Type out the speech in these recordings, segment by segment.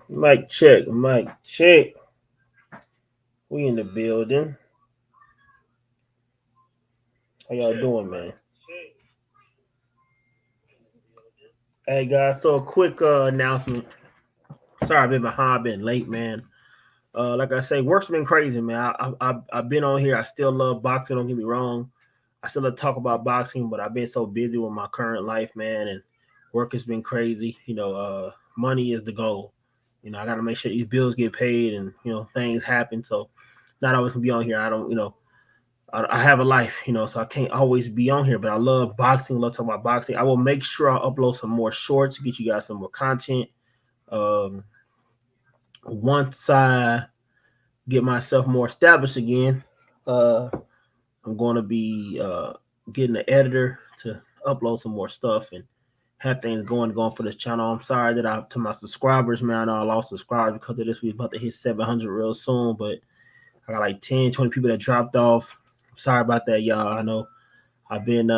Mic check, mic check. We in the building. How y'all doing, man? Hey guys, so a quick announcement. Sorry I've been behind, been late, man. Like I say, work's been crazy, man. I've been on here. I still love boxing. Don't get me wrong. I still love to talk about boxing, but I've been so busy with my current life, man, and work has been crazy. Money is the goal. I got to make sure these bills get paid, and things happen. So not always gonna be on here. I don't, I have a life, so I can't always be on here. But I love boxing. Love talking about boxing. I will make sure I upload some more shorts to get you guys some more content. Um, Once I get myself more established again, uh, I'm going to be getting an editor to upload some more stuff and have things going for this channel. I'm sorry that to my subscribers, man. I know I lost subscribers because of this. We're about to hit 700 real soon, but I got like 10, 20 people that dropped off. I'm sorry about that, y'all. I know I've been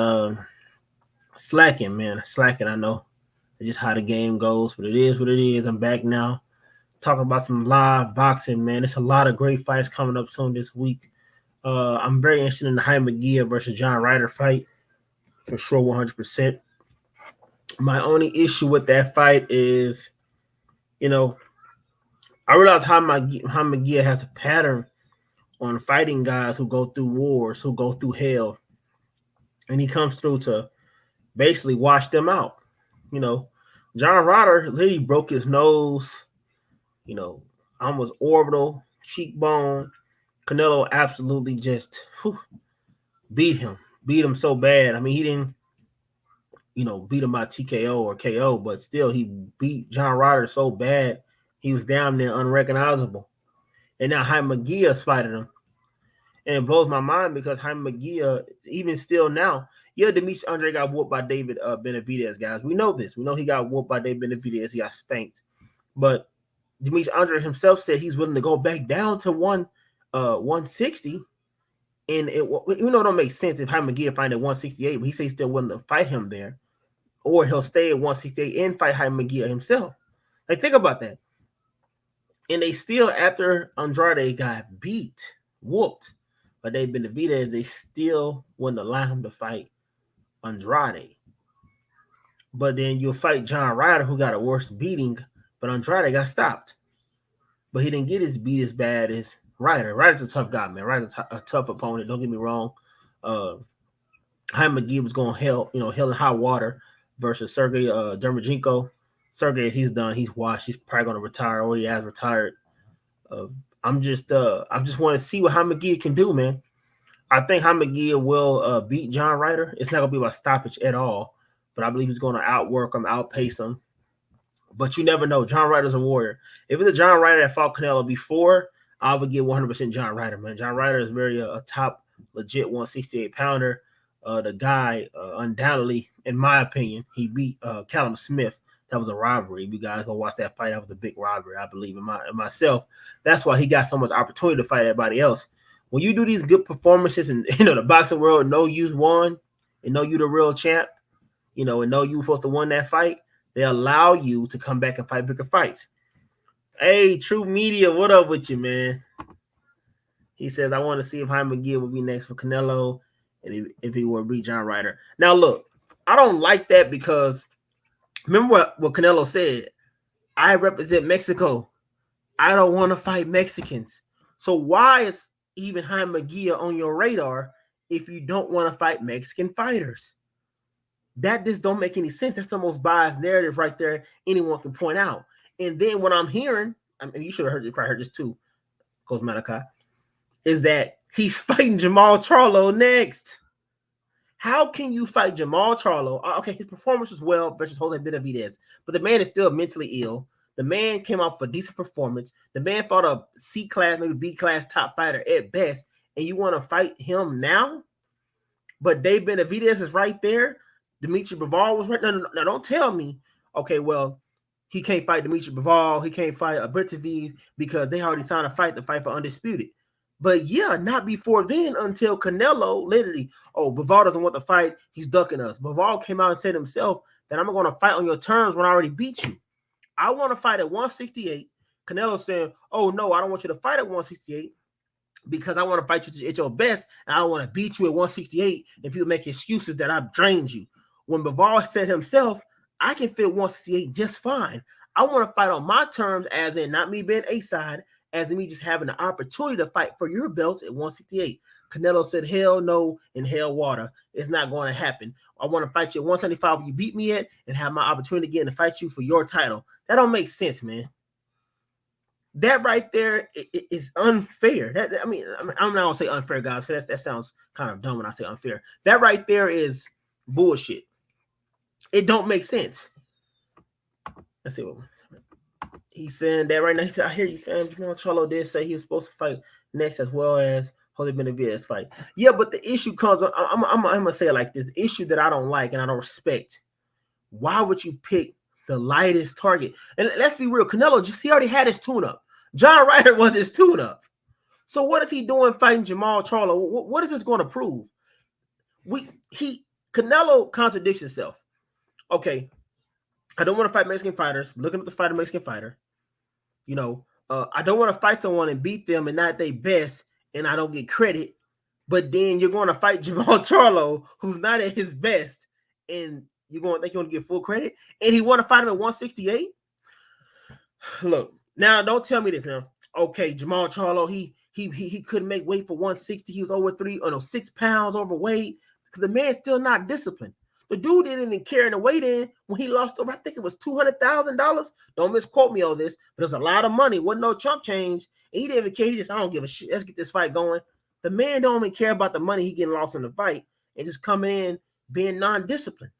slacking, man. Slacking, I know. It's just how the game goes, but it is what it is. I'm back now talking about some live boxing, man. There's a lot of great fights coming up soon this week. I'm very interested in the Jaime Gia versus John Ryder fight for sure, 100%. My only issue with that fight is, you know, I realize Jaime Gia has a pattern on fighting guys who go through wars, who go through hell, and he comes through to basically wash them out. You know, John Ryder literally broke his nose, you know, almost orbital, cheekbone. Canelo absolutely just beat him so bad. I mean, he didn't, beat him by TKO or KO, but still he beat John Ryder so bad he was damn near unrecognizable. And now Jaime Gia's fighting him. And it blows my mind because Jaime Gia, even still now, yeah, Demetrius Andre got whooped by David Benavidez, guys. We know this. We know he got whooped by David Benavidez. He got spanked. But Demetrius Andre himself said he's willing to go back down to 160. And it don't make sense if Jaime Gia find at 168, but he says he's still willing to fight him there. Or he'll stay at 168 and fight Jaime Gia himself. Like, think about that. And they still, after Andrade got whooped by David Benavidez, they still wouldn't allow him to fight Andrade. But then you'll fight John Ryder, who got a worse beating, but Andrade got stopped. But he didn't get his beat as bad as Ryder. Ryder's a tough guy, man. Ryder's a tough opponent. Don't get me wrong. Jaime Gia was going hell in high water versus Sergey Dermachenko. Sergey, he's done. He's washed. He's probably going to retire, or he has retired. I just want to see what Jaime Gia can do, man. I think Jaime Gia will beat John Ryder. It's not going to be by stoppage at all, but I believe he's going to outwork him, outpace him. But you never know. John Ryder's a warrior. If it's a John Ryder that fought Canelo before, I would give 100% John Ryder, man. John Ryder is very a top, legit 168 pounder. The guy, undoubtedly, in my opinion, he beat Callum Smith. That was a rivalry. If you guys go watch that fight, that was a big rivalry, I believe, in myself. That's why he got so much opportunity to fight everybody else. When you do these good performances and, the boxing world know you won and know you the real champ, and know you were supposed to win that fight, they allow you to come back and fight bigger fights. Hey, True Media, what up with you, man? He says, I want to see if Jaime Gia will be next for Canelo and if he will beat John Ryder. Now, look, I don't like that because remember what Canelo said? I represent Mexico. I don't want to fight Mexicans. So why is even Jaime Gia on your radar if you don't want to fight Mexican fighters? That just don't make any sense. That's the most biased narrative right there anyone can point out. And then what I'm hearing, I mean, you should have probably heard this too, Coach Malachi, is that he's fighting Jamal Charlo next. How can you fight Jamal Charlo? Okay, his performance was well versus Jose Benavidez, but the man is still mentally ill. The man came off a decent performance. The man fought a C class, maybe B class top fighter at best, and you want to fight him now? But Dave Benavidez is right there. Dimitri Bivol was right. No, don't tell me. Okay, well, he can't fight Dimitri Bivol. He can't fight Bertaviv because they already signed a fight to fight for Undisputed. But yeah, not before then until Canelo literally, oh, Bivol doesn't want to fight. He's ducking us. Bivol came out and said himself that I'm going to fight on your terms when I already beat you. I want to fight at 168. Canelo saying, oh, no, I don't want you to fight at 168 because I want to fight you at your best and I want to beat you at 168 and people make excuses that I've drained you. When Bivol said himself, I can fit 168 just fine. I want to fight on my terms, as in not me being A-side, as in me just having the opportunity to fight for your belts at 168. Canelo said, hell no and hell water. It's not going to happen. I want to fight you at 175 where you beat me at and have my opportunity again to fight you for your title. That don't make sense, man. That right there is unfair. I'm not gonna say unfair, guys, because that sounds kind of dumb when I say unfair. That right there is bullshit. It don't make sense. Let's see what he's saying that right now. He said, I hear you, fam. Jermall Charlo did say he was supposed to fight next as well as Jose Benavidez fight. Yeah, but the issue comes, I'm gonna say it like this. The issue that I don't like and I don't respect. Why would you pick the lightest target? And let's be real, Canelo he already had his tune-up. John Ryder was his tune-up. So what is he doing fighting Jermall Charlo? What is this going to prove? Canelo contradicts himself. Okay, I don't want to fight Mexican fighters. I'm looking at the fight of Mexican fighter. You know, I don't want to fight someone and beat them and not their best, and I don't get credit. But then you're going to fight Jermall Charlo, who's not at his best, and you're going to think you're going to get full credit. And he want to fight him at 168. Look, now don't tell me this now. Okay, Jermall Charlo, he couldn't make weight for 160. He was over 6 pounds overweight. Because the man's still not disciplined. The dude didn't even carry the weight in when he lost over, I think it was $200,000. Don't misquote me on this, but it was a lot of money. Wasn't no chump change. And he didn't even care. He just, I don't give a shit. Let's get this fight going. The man don't even care about the money he getting lost in the fight and just coming in being non-disciplined.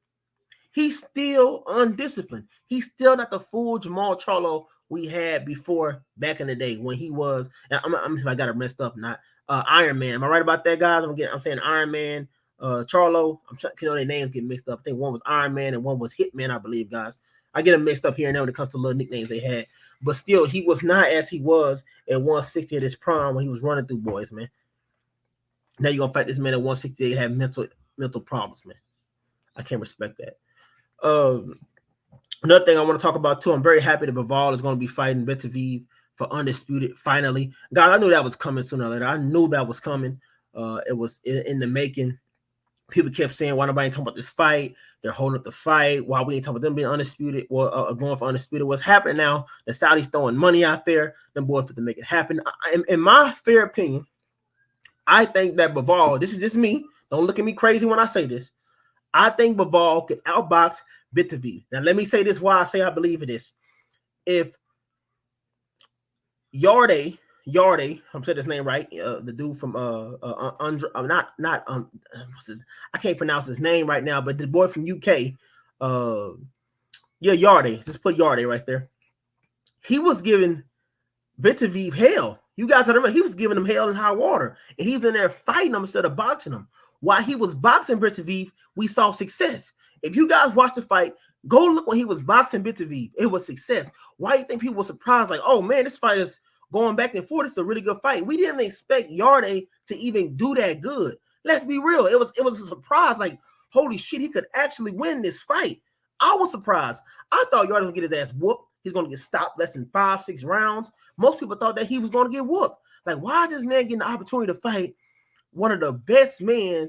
He's still undisciplined. He's still not the full Jermall Charlo we had before back in the day when he was, if I got it messed up, not Iron Man. Am I right about that, guys? I'm saying Iron Man, Charlo. I'm trying, their names get mixed up. I think one was Iron Man and one was Hitman, I believe, guys. I get them mixed up here and there when it comes to little nicknames they had. But still, he was not as he was at 160 at his prime when he was running through boys, man. Now you're gonna fight this man at 168 and have mental problems, man. I can't respect that. Another thing I want to talk about too, I'm very happy that Bivol is going to be fighting Beterbiev for undisputed finally. God, I knew that was coming sooner or later. I knew that was coming. It was in the making. People kept saying, why nobody talking about this fight? They're holding up the fight. Why we ain't talking about them being undisputed or going for undisputed? What's happening now? The Saudis throwing money out there. Them boys for to make it happen. In my fair opinion, I think that Bivol, this is just me. Don't look at me crazy when I say this. I think Bivol can outbox Beterbiev. Now, let me say this why I say I believe in this. If Yarde, I'm saying his name right, the dude from I can't pronounce his name right now, but the boy from UK, Yarde, just put Yarde right there. He was giving Beterbiev hell. You guys have to remember, he was giving him hell in high water, and he's in there fighting him instead of boxing him. While he was boxing Beterbiev, we saw success. If you guys watch the fight, go look when he was boxing Beterbiev. It was success. Why do you think people were surprised? Like, oh man, this fight is going back and forth. It's a really good fight. We didn't expect Yarde to even do that good. Let's be real. It was a surprise. Like, holy shit, he could actually win this fight. I was surprised. I thought Yarde was gonna get his ass whooped. He's gonna get stopped less than 5-6 rounds. Most people thought that he was gonna get whooped. Like, why is this man getting the opportunity to fight one of the best men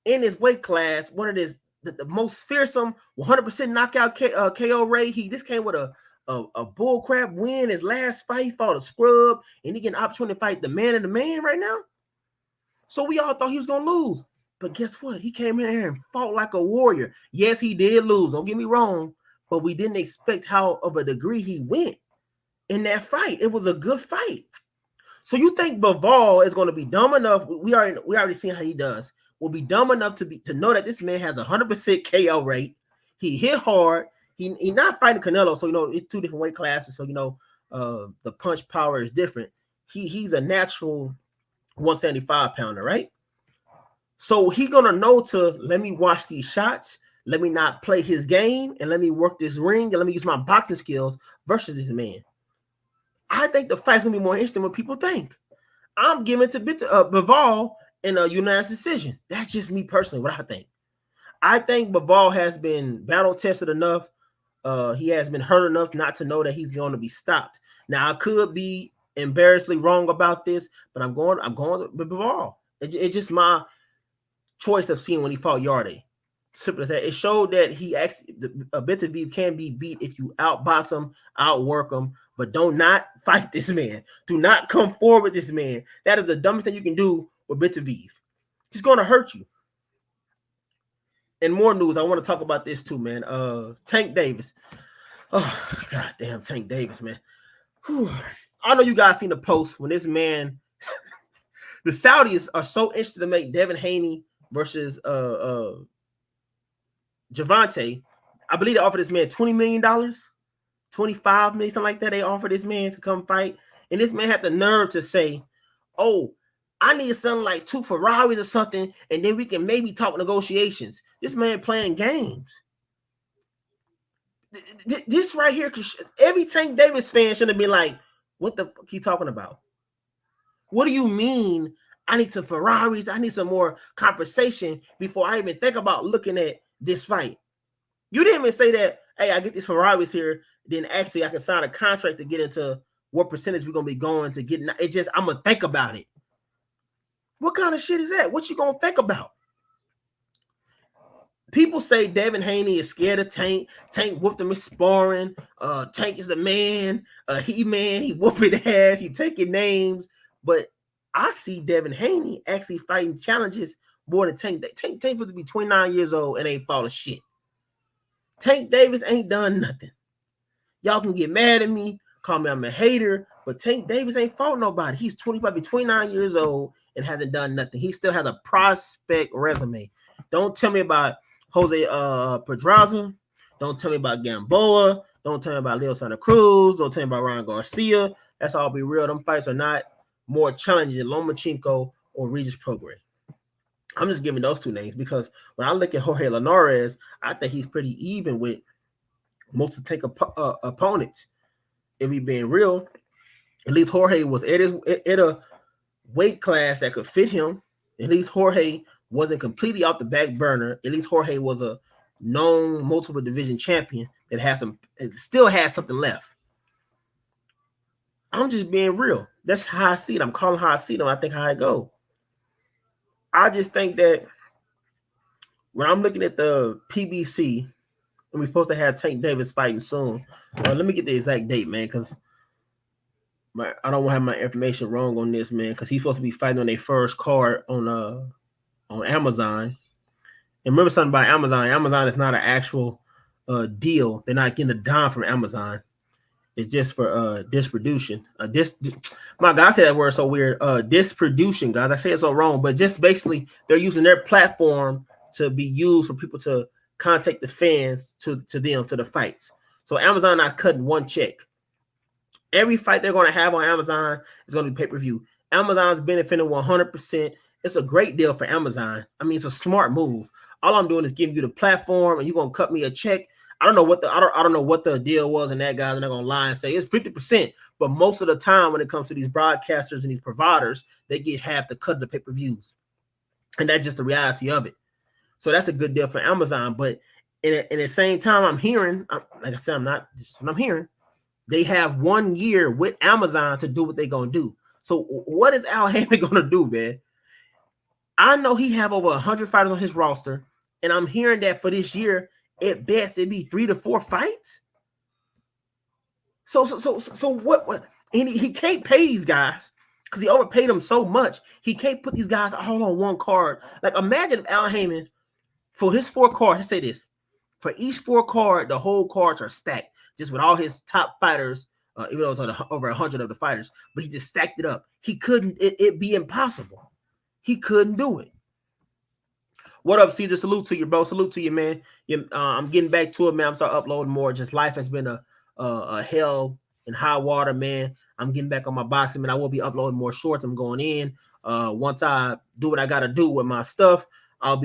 in his weight class, one of the most fearsome 100% knockout KO rate? This came with a bullcrap win. His last fight, he fought a scrub, and he get an opportunity to fight the man of the man right now. So we all thought he was gonna lose, but guess what? He came in here and fought like a warrior. Yes, he did lose. Don't get me wrong, but we didn't expect how of a degree he went in that fight. It was a good fight. So you think Bivol is going to be dumb enough? We already seen how he does. Will be dumb enough to know that this man has 100% KO rate. He hit hard. He not fighting Canelo, so it's two different weight classes. So the punch power is different. He's a natural 175 pounder, right? So he gonna know to let me watch these shots. Let me not play his game, and let me work this ring, and let me use my boxing skills versus this man. I think the fight's gonna be more interesting than what people think. I'm giving it to Bivol in a unanimous decision. That's just me personally, what I think. I think Bivol has been battle tested enough. He has been hurt enough not to know that he's going to be stopped. Now, I could be embarrassingly wrong about this, but I'm going with Bivol. It's just my choice of seeing when he fought Yarde. Simple as that. It showed that he actually Beterbiev can be beat if you outbox him, outwork him, but do not fight this man. Do not come forward with this man. That is the dumbest thing you can do with Beterbiev. He's going to hurt you. And more news, I want to talk about this too, man. Tank Davis. Oh, god damn, Tank Davis, man. Whew. I know you guys seen the post when this man, the Saudis are so interested to make Devin Haney versus Gervonta. I believe they offered this man $20 million, $25 million, something like that. They offered this man to come fight. And this man had the nerve to say, oh, I need something like 2 Ferraris or something, and then we can maybe talk negotiations. This man playing games. This right here, every Tank Davis fan should have been like, what the fuck he talking about? What do you mean I need some Ferraris? I need some more compensation before I even think about looking at this fight. You didn't even say that, hey, I get these Ferraris here, then actually I can sign a contract to get into what percentage we're going to be going to get. It just, I'm going to think about it. What kind of shit is that? What you going to think about? People say Devin Haney is scared of Tank. Tank whooped him in sparring. Tank is the man. He whooping ass. He taking names. But I see Devin Haney actually fighting challenges more than Tank. Tank supposed to be 29 years old and ain't fought a shit. Tank Davis ain't done nothing. Y'all can get mad at me, call me I'm a hater, but Tank Davis ain't fought nobody. He's 29 years old and hasn't done nothing. He still has a prospect resume. Don't tell me about Jose Pedraza. Don't tell me about Gamboa. Don't tell me about Leo Santa Cruz. Don't tell me about Ryan Garcia. That's all be real. Them fights are not more challenging than Lomachenko or Regis Prograis. I'm just giving those two names because when I look at Jorge Linares, I think he's pretty even with most of the opponents. If he's being real, at least Jorge was at a weight class that could fit him. At least Jorge wasn't completely off the back burner. At least Jorge was a known multiple division champion that still has something left. I'm just being real. That's how I see it. I'm calling how I see them. I think how I go. I just think that when I'm looking at the PBC, and we're supposed to have Tank Davis fighting soon. Let me get the exact date, man, because I don't want to have my information wrong on this, man, because he's supposed to be fighting on their first card on Amazon. And remember something about Amazon. Amazon is not an actual deal. They're not getting a dime from Amazon. It's just for distribution. My God, I said that word so weird. Distribution, guys. I say it so wrong, but just basically they're using their platform to be used for people to contact the fans to the fights. So Amazon not cutting one check. Every fight they're going to have on Amazon is going to be pay-per-view. Amazon's benefiting 100%. It's a great deal for Amazon. I mean, it's a smart move. All I'm doing is giving you the platform, and you're going to cut me a check. I don't know what the deal was, and that guy's not going to lie and say it's 50%. But most of the time, when it comes to these broadcasters and these providers, they get half the cut of the pay-per-views, and that's just the reality of it. So that's a good deal for Amazon. But in the same time, I'm hearing, like I said, I'm hearing, they have 1 year with Amazon to do what they're going to do. So what is Al Haymon going to do, man? I know he have over 100 fighters on his roster, and I'm hearing that for this year, at best, it'd be 3 to 4 fights. So what? And he can't pay these guys because he overpaid them so much. He can't put these guys all on one card. Like, imagine if Al Haymon, for his 4 cards, let's say this, for each 4 card, the whole cards are stacked, just with all his top fighters, even though it's over 100 of the fighters, but he just stacked it up. He couldn't, it'd be impossible. He couldn't do it. What up, Caesar? Salute to you, bro. Salute to you, man. I'm getting back to it, man. I'm starting uploading more. Just life has been a hell and high water, man. I'm getting back on my boxing, man. I will be uploading more shorts. I'm going in. Once I do what I got to do with my stuff, I'm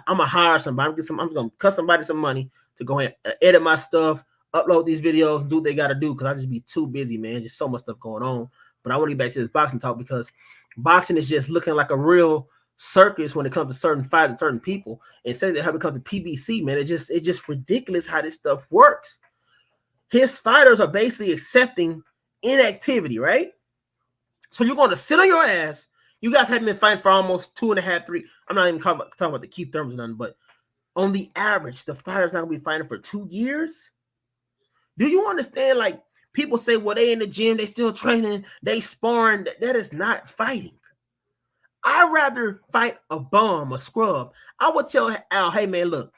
gonna hire somebody. I'm just gonna cut somebody some money to go ahead and edit my stuff, upload these videos, and do what they got to do because I just be too busy, man. Just so much stuff going on. But I want to get back to this boxing talk because boxing is just looking like a real circus when it comes to certain fight and certain people. And say that how it comes to PBC, man, it's just ridiculous how this stuff works. His fighters are basically accepting inactivity, right? So you're going to sit on your ass. You guys haven't been fighting for almost 2.5, 3. I'm not even talking about the Keith Thurmans or nothing, but on the average, the fighter's not going to be fighting for 2 years. Do you understand? Like, people say, well, they in the gym, they still training, they sparring. That is not fighting. I'd rather fight a bum, a scrub. I would tell Al, hey, man, look,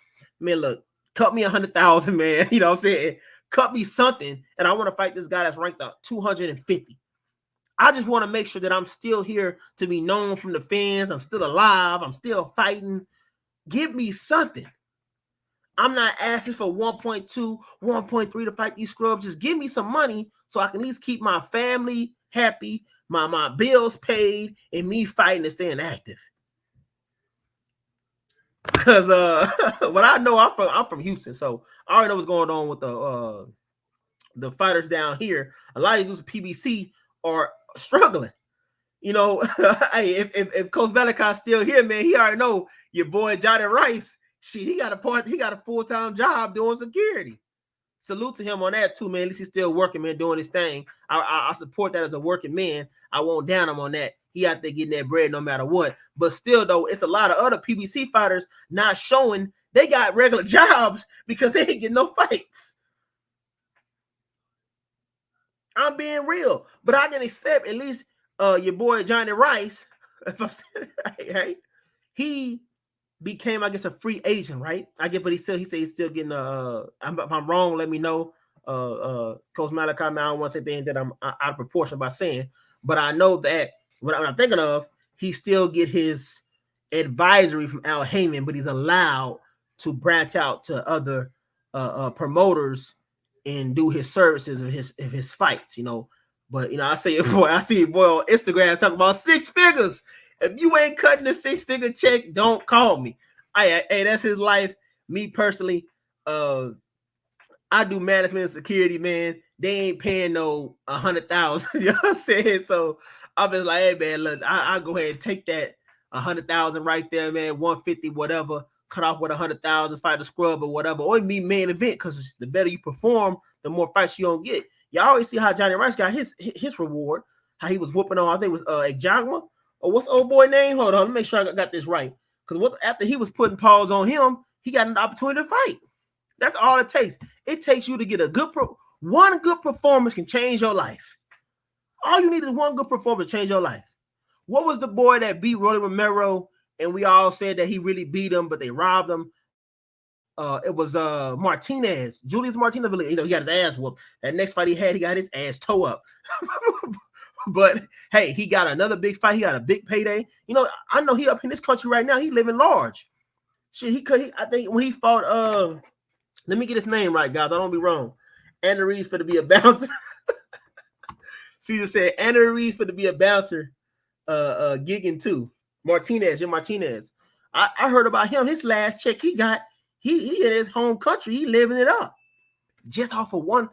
cut me 100,000, man. You know what I'm saying? Cut me something, and I want to fight this guy that's ranked up 250. I just want to make sure that I'm still here to be known from the fans. I'm still alive. I'm still fighting. Give me something. I'm not asking for 1.2, 1.3 to fight these scrubs. Just give me some money so I can at least keep my family happy, my bills paid, and me fighting and staying active. Because what I know, I'm from Houston, so I already know what's going on with the fighters down here. A lot of these PBC are struggling. You know, hey, if Coach Malachi's still here, man, he already know your boy Johnny Rice. Shit, he got a full-time job doing security. Salute to him on that too, man. At least he's still working, man, doing his thing. I support that as a working man. I won't down him on that. He out there getting that bread no matter what. But still, though, it's a lot of other PBC fighters not showing they got regular jobs because they ain't getting no fights. I'm being real, but I can accept at least your boy Johnny Rice. If I'm saying it right, he became, I guess, a free agent, right? I get, but he said he's still getting if I'm wrong, let me know. Coach Malachi, I don't want to say things that I'm out of proportion by saying, but I know that what I'm thinking of, he still get his advisory from Al Heyman, but he's allowed to branch out to other promoters and do his services of his fights, you know. But you know, I see your boy on Instagram talking about 6 figures. If you ain't cutting a 6-figure check, don't call me. Hey, that's his life. Me personally, I do management and security, man. They ain't paying no 100,000. You know what I'm saying? So I'm just like, hey, man, look, I'll go ahead and take that 100,000 right there, man. 150, whatever. Cut off with 100,000, fight a scrub or whatever, or me main event, because the better you perform, the more fights you don't get. Y'all always see how Johnny Rice got his reward, how he was whooping on, I think it was Ejagma, or what's the old boy name? Hold on, let me make sure I got this right. Because after he was putting paws on him, he got an opportunity to fight. That's all it takes. It takes you to get a good one good performance can change your life. All you need is one good performance to change your life. What was the boy that beat Rolly Romero? And we all said that he really beat him, but they robbed him. It was Martinez, Julius Martinez. You know, he got his ass whooped. That next fight he had, he got his ass toe up. But hey, he got another big fight. He got a big payday. You know, I know he up in this country right now. He living large. Shit, I think when he fought, let me get his name right, guys. I don't be wrong. Anna Reeves for to be a bouncer. Caesar said Anna Reeves for to be a bouncer. Gigging too. Jim Martinez. I heard about him. His last check he got, he in his home country, he living it up. Just off of one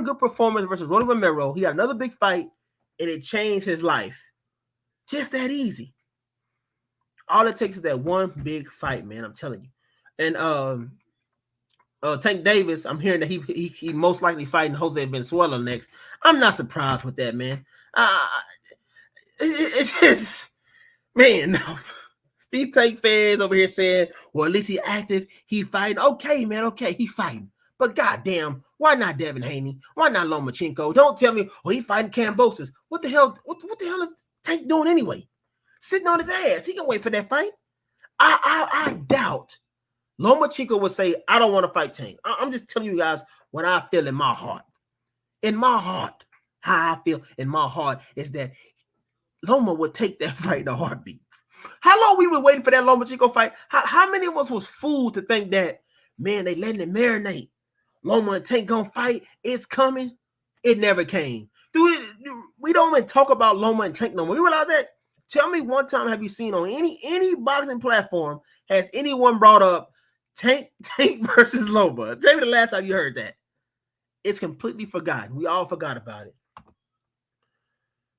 good performance versus Rolly Romero, he got another big fight, and it changed his life. Just that easy. All it takes is that one big fight, man. I'm telling you. And Tank Davis, I'm hearing that he most likely fighting Jose Venezuela next. I'm not surprised with that, man. It's just, man, no. These Tank fans over here saying, well, at least he active, he fighting. Okay, man, okay, he fighting. But goddamn, why not Devin Haney? Why not Lomachenko? Don't tell me, oh, he fighting Kambosos. What the hell? What the hell is Tank doing anyway? Sitting on his ass. He can wait for that fight. I doubt Lomachenko would say, I don't want to fight Tank. I'm just telling you guys what I feel in my heart. In my heart, how I feel in my heart is that Loma would take that fight in a heartbeat. How long we been waiting for that Lomachenko fight? How many of us was fooled to think that, man, they letting it marinate? Loma and Tank gonna fight. It's coming. It never came. Dude, we don't even talk about Loma and Tank no more. You realize that? Tell me one time have you seen on any boxing platform has anyone brought up Tank versus Loma? Tell me the last time you heard that. It's completely forgotten. We all forgot about it.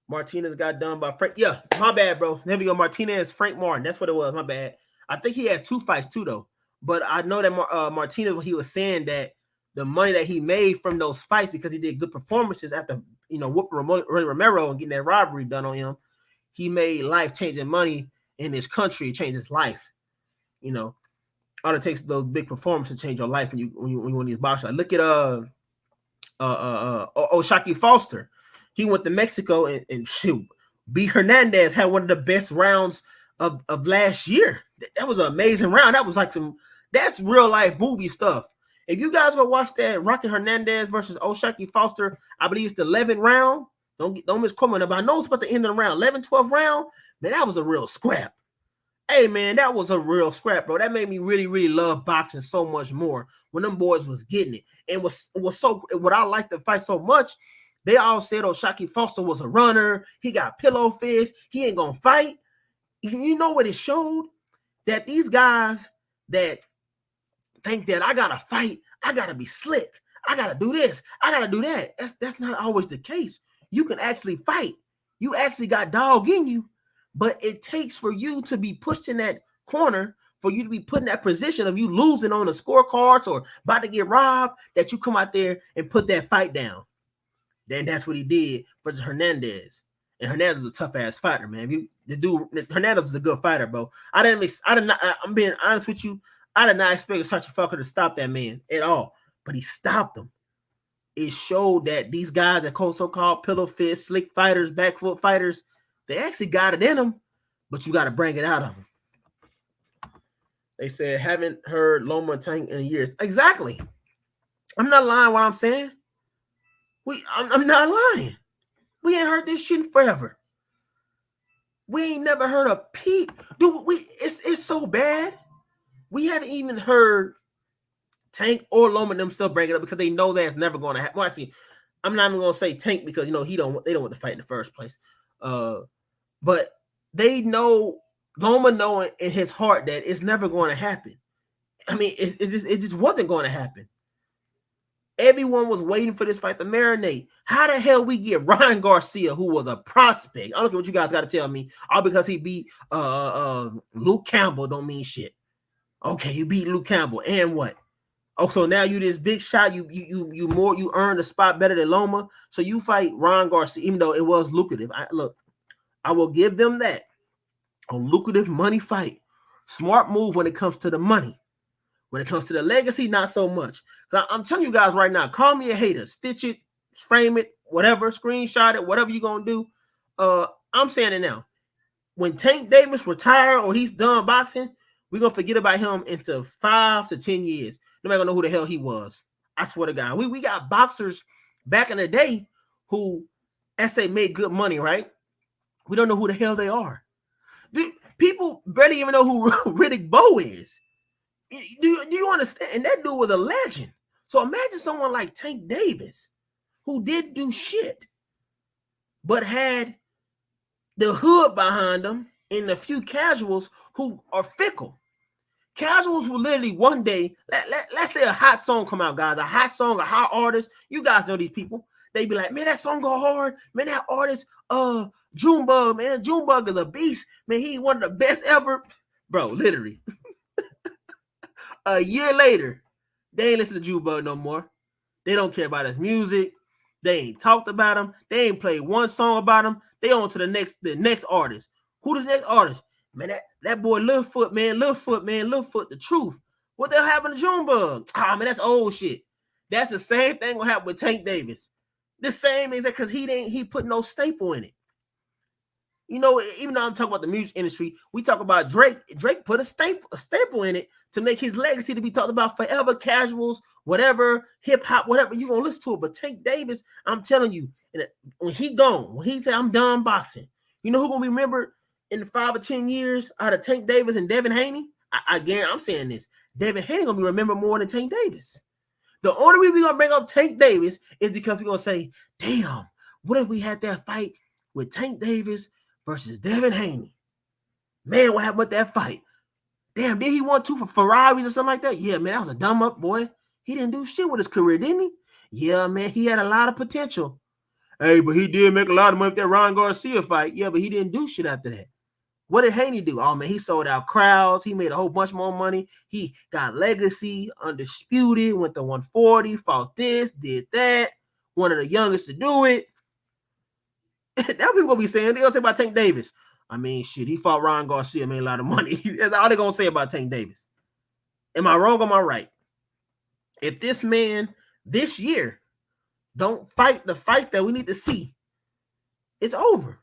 Martinez got done by Frank. Yeah, my bad, bro. There we go. Martinez, Frank Martin. That's what it was. My bad. I think he had 2 fights too, though. But I know that Martinez, he was saying that the money that he made from those fights, because he did good performances after, whooping Romero and getting that robbery done on him, he made life-changing money in his country, changed his life. All it takes those big performances to change your life when you win these boxers. Look at O'Shaquie Foster. He went to Mexico and shoot, beat Hernandez, had one of the best rounds of last year. That was an amazing round. That was like that's real life movie stuff. If you guys go watch that Rocky Hernandez versus O'Shaquie Foster, I believe it's the 11th round. Don't misquote me, but I know it's about the end of the round. 11, 12th round, man, that was a real scrap. Hey, man, that was a real scrap, bro. That made me really, really love boxing so much more when them boys was getting it. And was so what I liked the fight so much, they all said O'Shaquie Foster was a runner. He got pillow fist. He ain't going to fight. You know what it showed? That these guys that think that I got to fight, I got to be slick, I got to do this, I got to do that. That's not always the case. You can actually fight. You actually got dog in you. But it takes for you to be pushed in that corner, for you to be put in that position of you losing on the scorecards or about to get robbed, that you come out there and put that fight down. Then that's what he did versus Hernandez. And Hernandez was a tough ass fighter, man. Hernandez is a good fighter, bro. I'm being honest with you. I did not expect such a fucker to stop that man at all, but he stopped him. It showed that these guys that so-called pillow fist, slick fighters, back foot fighters, they actually got it in them, but you got to bring it out of them. They said, haven't heard Loma Tank in years. Exactly. I'm not lying what I'm saying. I'm not lying. We ain't heard this shit in forever. We ain't never heard a peep. Dude, it's so bad. We haven't even heard Tank or Loma themselves bring it up because they know that's never going to happen. Well, actually, I'm not even going to say Tank because, they don't want to fight in the first place. But they know, Loma knowing in his heart that it's never going to happen. I mean, it just wasn't going to happen. Everyone was waiting for this fight to marinate. How the hell we get Ryan Garcia, who was a prospect? I don't know what you guys got to tell me. All because he beat Luke Campbell don't mean shit. Okay, you beat Luke Campbell, and what? Oh, so now you this big shot. You earned a spot better than Loma. So you fight Ryan Garcia, even though it was lucrative. I will give them that. A lucrative money fight. Smart move when it comes to the money. When it comes to the legacy, not so much. I'm telling you guys right now, call me a hater. Stitch it, frame it, whatever, screenshot it, whatever you're going to do. I'm saying it now. When Tank Davis retire or he's done boxing, we're going to forget about him into 5 to 10 years. Nobody going to know who the hell he was. I swear to God. We got boxers back in the day who, as they made good money, right? We don't know who the hell they are. People barely even know who Riddick Bowe is. Do you understand? And that dude was a legend. So imagine someone like Tank Davis, who didn't do shit, but had the hood behind him and a few casuals who are fickle. Casuals will literally one day, let's say a hot song come out, guys, a hot song, a hot artist. You guys know these people. They be like, man, that song go hard. Man, that artist, Junebug, man, Junebug is a beast. Man, he one of the best ever. Bro, literally. A year later, they ain't listen to Junebug no more. They don't care about his music. They ain't talked about him. They ain't played one song about him. They on to the next artist. Who the next artist? Man, that boy Littlefoot, man, Littlefoot, the truth. What the hell happened to Junebug? Man, that's old shit. That's the same thing will happen with Tank Davis. The same is that because he put no staple in it. You know, even though I'm talking about the music industry, we talk about Drake. Drake put a staple in it to make his legacy to be talked about forever. Casuals, whatever, hip hop, whatever, you gonna listen to it. But Tank Davis, I'm telling you, when he gone, when he said I'm done boxing, you know who gonna be remembered in 5 or 10 years out of Tank Davis and Devin Haney? I guarantee I'm saying this. Devin Haney gonna be remembered more than Tank Davis. The only reason we're gonna bring up Tank Davis is because we're gonna say, damn, what if we had that fight with Tank Davis versus Devin Haney? Man, what happened with that fight? Damn, did he want to for Ferraris or something like that? Yeah, man, that was a dumb up boy. He didn't do shit with his career, didn't he? Yeah, man, he had a lot of potential. Hey, but he did make a lot of money with that Ryan Garcia fight. Yeah, but he didn't do shit after that. What did Haney do? Oh man, he sold out crowds. He made a whole bunch more money. He got legacy, undisputed, went to 140, fought this, did that. One of the youngest to do it. That people gonna be saying. They gonna say about Tank Davis. I mean, shit, he fought Ryan Garcia, made a lot of money. That's all they're gonna say about Tank Davis. Am I wrong or am I right? If this man this year don't fight the fight that we need to see, it's over.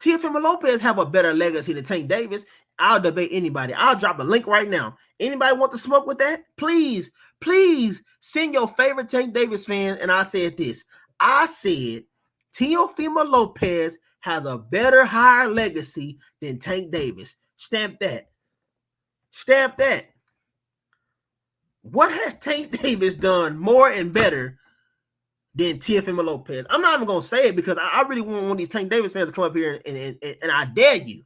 Teofimo Lopez have a better legacy than Tank Davis. I'll debate anybody. I'll drop a link right now. Anybody want to smoke with that? Please, please send your favorite Tank Davis fan. And I said this. I said Teofimo Lopez has a better, higher legacy than Tank Davis. Stamp that. Stamp that. What has Tank Davis done more and better than Teofimo Lopez? I'm not even going to say it because I really want one of these Tank Davis fans to come up here and I dare you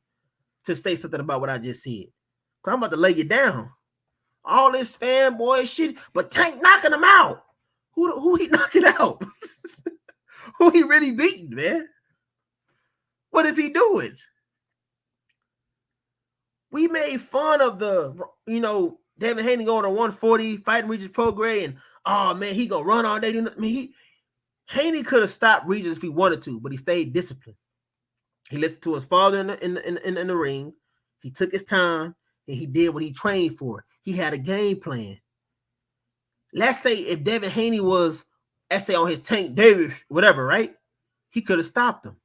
to say something about what I just said. Because I'm about to lay you down. All this fanboy shit, but Tank knocking him out. Who he knocking out? Who he really beating, man? What is he doing? We made fun of the, Devin Haney going to 140, fighting Regis Prograis, and oh man, he gonna run all day. I mean, Haney could have stopped Regis if he wanted to, but he stayed disciplined. He listened to his father in the ring. He took his time and he did what he trained for. He had a game plan. Let's say if Devin Haney was, let's say on his Tank Davis, whatever, right? He could have stopped him.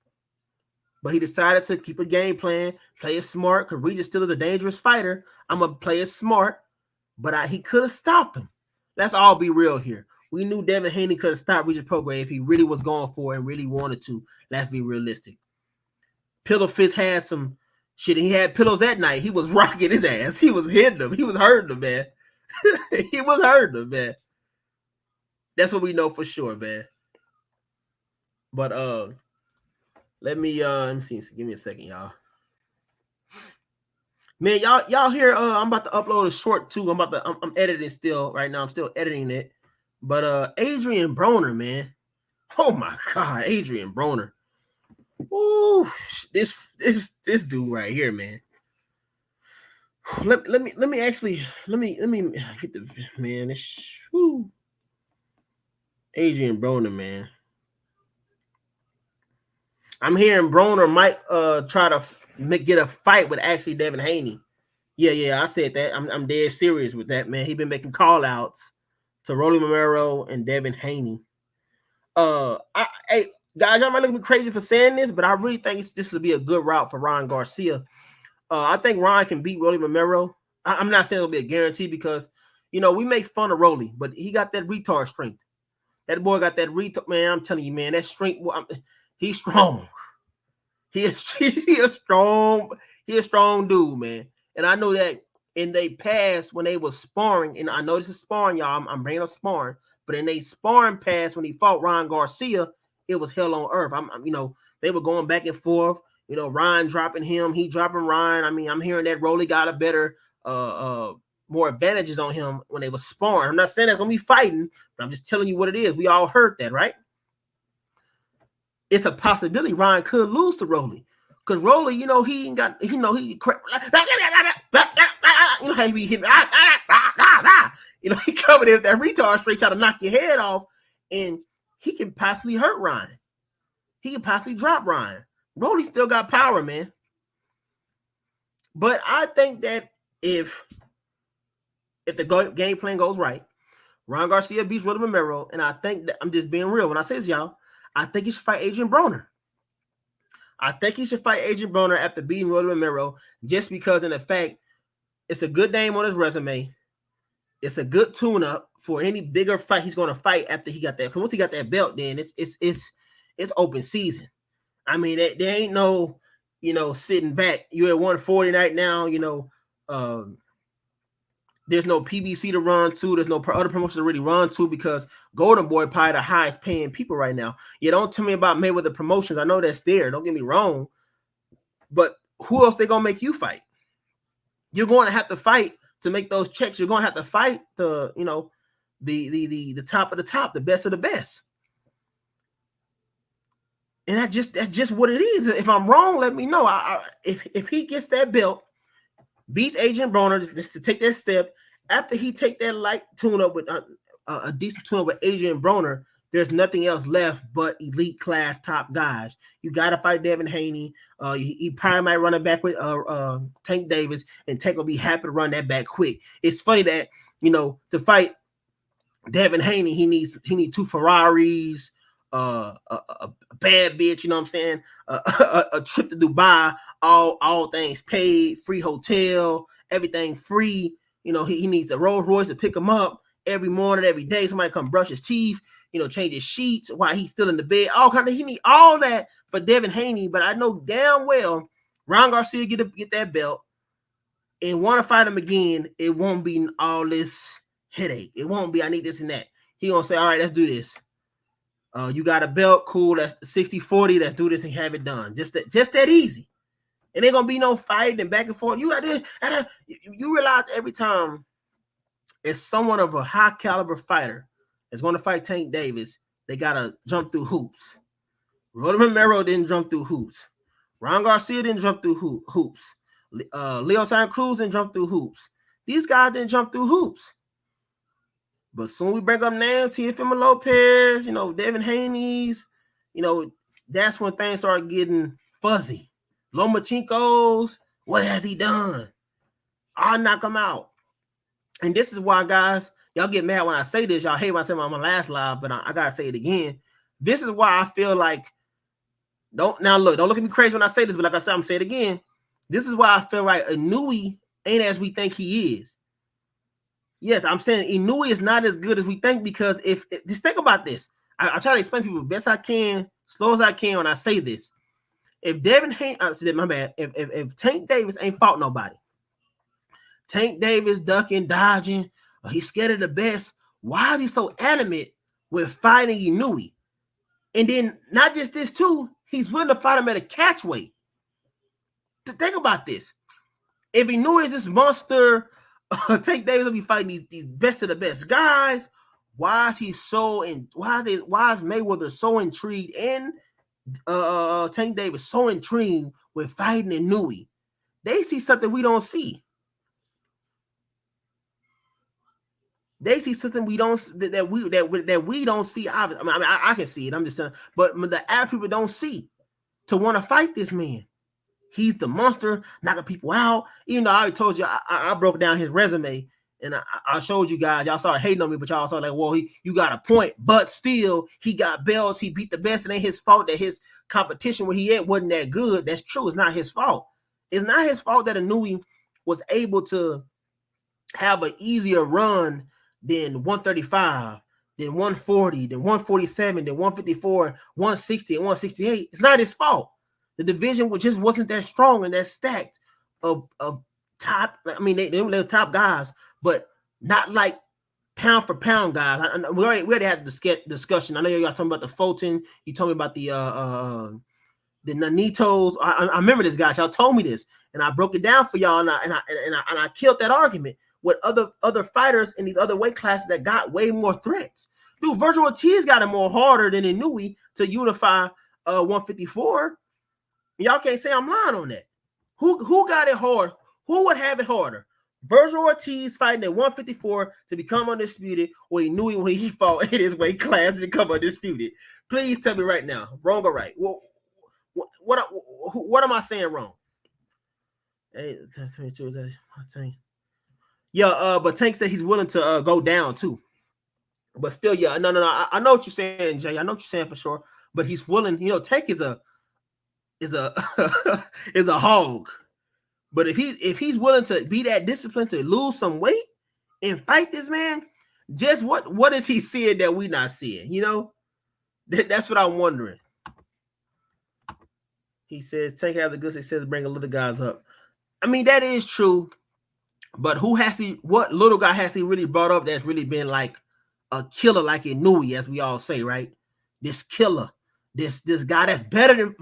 But he decided to keep a game plan, play it smart, because Regis still is a dangerous fighter. I'm going to play it smart, but he could have stopped him. Let's all be real here. We knew Devin Haney could have stopped Regis Prograis if he really was going for it and really wanted to. Let's be realistic. Pillow Fist had some shit. He had pillows that night. He was rocking his ass. He was hitting him. He was hurting him, man. He was hurting him, man. That's what we know for sure, man. But let me see. Give me a second, y'all. Man, y'all hear? I'm about to upload a short too. I'm editing still right now. I'm still editing it. But Adrian Broner, man. Oh my God, Adrian Broner. Ooh, this dude right here, man. Let me get the man. Adrian Broner, man. I'm hearing Broner might try to get a fight with actually Devin Haney. Yeah, I said that. I'm dead serious with that, man. He been making call outs to Rolly Romero and Devin Haney. Hey guys, y'all might look at me crazy for saying this, but I really think this would be a good route for Ryan Garcia. I think Ryan can beat Rolly Romero. I'm not saying it'll be a guarantee because we make fun of Rolly, but he got that retard strength. That boy got that retard, man. I'm telling you, man, that strength. He's strong. He is strong. He a strong dude, man. And I know that in they past when they was sparring, and I know this is sparring, y'all. I'm bringing up sparring, but in they sparring past when he fought Ryan Garcia, it was hell on earth. They were going back and forth. Ryan dropping him, he dropping Ryan. I mean, I'm hearing that Rolly got a better, more advantages on him when they were sparring. I'm not saying they're gonna be fighting, but I'm just telling you what it is. We all heard that, right? It's a possibility Ryan could lose to Rolly. Because Rolly, he ain't got, he how he be hitting, he covered it with that retard straight, try to knock your head off, and he can possibly hurt Ryan. He can possibly drop Ryan. Rolly still got power, man. But I think that if the game plan goes right, Ryan Garcia beats Rolly Romero, and I think that I'm just being real when I say this, y'all. I think he should fight Adrian Broner. I think he should fight Adrian Broner after beating Rolly Romero, just because in the fact it's a good name on his resume. It's a good tune-up for any bigger fight he's going to fight after he got that. Because once he got that belt, then it's open season. I mean, there ain't no, sitting back. You're at 140 right now. There's no PBC to run to. There's no other promotions to really run to because Golden Boy probably the highest paying people right now. You don't tell me about Mayweather Promotions. I know that's there. Don't get me wrong. But who else they going to make you fight? You're going to have to fight to make those checks. You're going to have to fight the top of the top, the best of the best. And that's just what it is. If I'm wrong, let me know. If he gets that belt, beats Adrian Broner just to take that step, after he take that light tune up with a decent tune up with Adrian Broner, there's nothing else left but elite class top guys. You got to fight Devin Haney. He probably might run it back with Tank Davis, and Tank will be happy to run that back quick. It's funny that, to fight Devin Haney, he needs 2 Ferraris, a bad bitch, you know what I'm saying? A trip to Dubai, all things paid, free hotel, everything free. He needs a Rolls Royce to pick him up every morning, every day. Somebody come brush his teeth, change his sheets while he's still in the bed. He need all that for Devin Haney. But I know damn well Ron Garcia get that belt and want to fight him again. It won't be all this headache. It won't be, I need this and that. He gonna say, all right, let's do this. You got a belt, cool. That's 60-40. Let's do this and have it done. Just that easy. And ain't gonna be no fighting and back and forth. You got this. You realize every time it's someone of a high caliber fighter that's going to fight Tank Davis, they gotta jump through hoops. Rolly Romero didn't jump through hoops. Ron Garcia didn't jump through hoops. Leo Santa Cruz didn't jump through hoops. These guys didn't jump through hoops. But soon we bring up names, Teofimo Lopez, Devin Haney's, that's when things start getting fuzzy. Lomachenko's, what has he done? I'll knock him out. And this is why, guys, y'all get mad when I say this. Y'all hate when I say it on my last live, but I gotta say it again. This is why I feel like, don't look at me crazy when I say this, but like I said, I'm saying it again. This is why I feel like Inoue ain't as we think he is. Yes, I'm saying Inoue is not as good as we think, because if just think about this. I try to explain to people best I can, slow as I can when I say this. If Devin Haney, my bad, if Tank Davis ain't fought nobody, Tank Davis ducking, dodging, he's scared of the best, why is he so adamant with fighting Inoue? And then not just this too, he's willing to fight him at a catch weight. Think about this. If Inoue is this monster, Tank Davis will be fighting these best of the best guys. Why is Mayweather so intrigued and Tank Davis so intrigued with fighting Inoue? They see something we don't see. They see something we don't that we don't see. I can see it. I'm just saying, but the average people don't see to want to fight this man. He's the monster, knocking people out. Even though I already told you, I broke down his resume and I showed you guys. Y'all started hating on me, but y'all saw like, well, you got a point. But still, he got belts. He beat the best. It ain't his fault that his competition where he at wasn't that good. That's true. It's not his fault. It's not his fault that Inoue was able to have an easier run than 135, then 140, then 147, then 154, 160, and 168. It's not his fault. The division just wasn't that strong and that stacked of top. I mean, they were top guys, but not like pound for pound guys. We already had the discussion. I know y'all talking about the Fulton. You told me about the Nanitos. I remember this, guys. Y'all told me this, and I broke it down for y'all, and I killed that argument with other fighters in these other weight classes that got way more threats. Dude, Virgil Ortiz got it more harder than Inoue to unify 154. Y'all can't say I'm lying on that. Who got it hard? Who would have it harder? Virgil Ortiz fighting at 154 to become undisputed, or Inoue when he fought in his weight class to become undisputed? Please tell me right now, wrong or right? Well, what am I saying wrong? Hey, 22. Yeah, but Tank said he's willing to go down too. But still, yeah, no. I know what you're saying, Jay. I know what you're saying for sure. But he's willing. Tank is a is a hog. But if he's willing to be that disciplined to lose some weight and fight this man, just what is he seeing that we not seeing? That's what I'm wondering. He says Tank has a good success to bring a little guys up. I mean, that is true. But what little guy has he really brought up that's really been like a killer like Inoue, as we all say, right? This killer, this guy that's better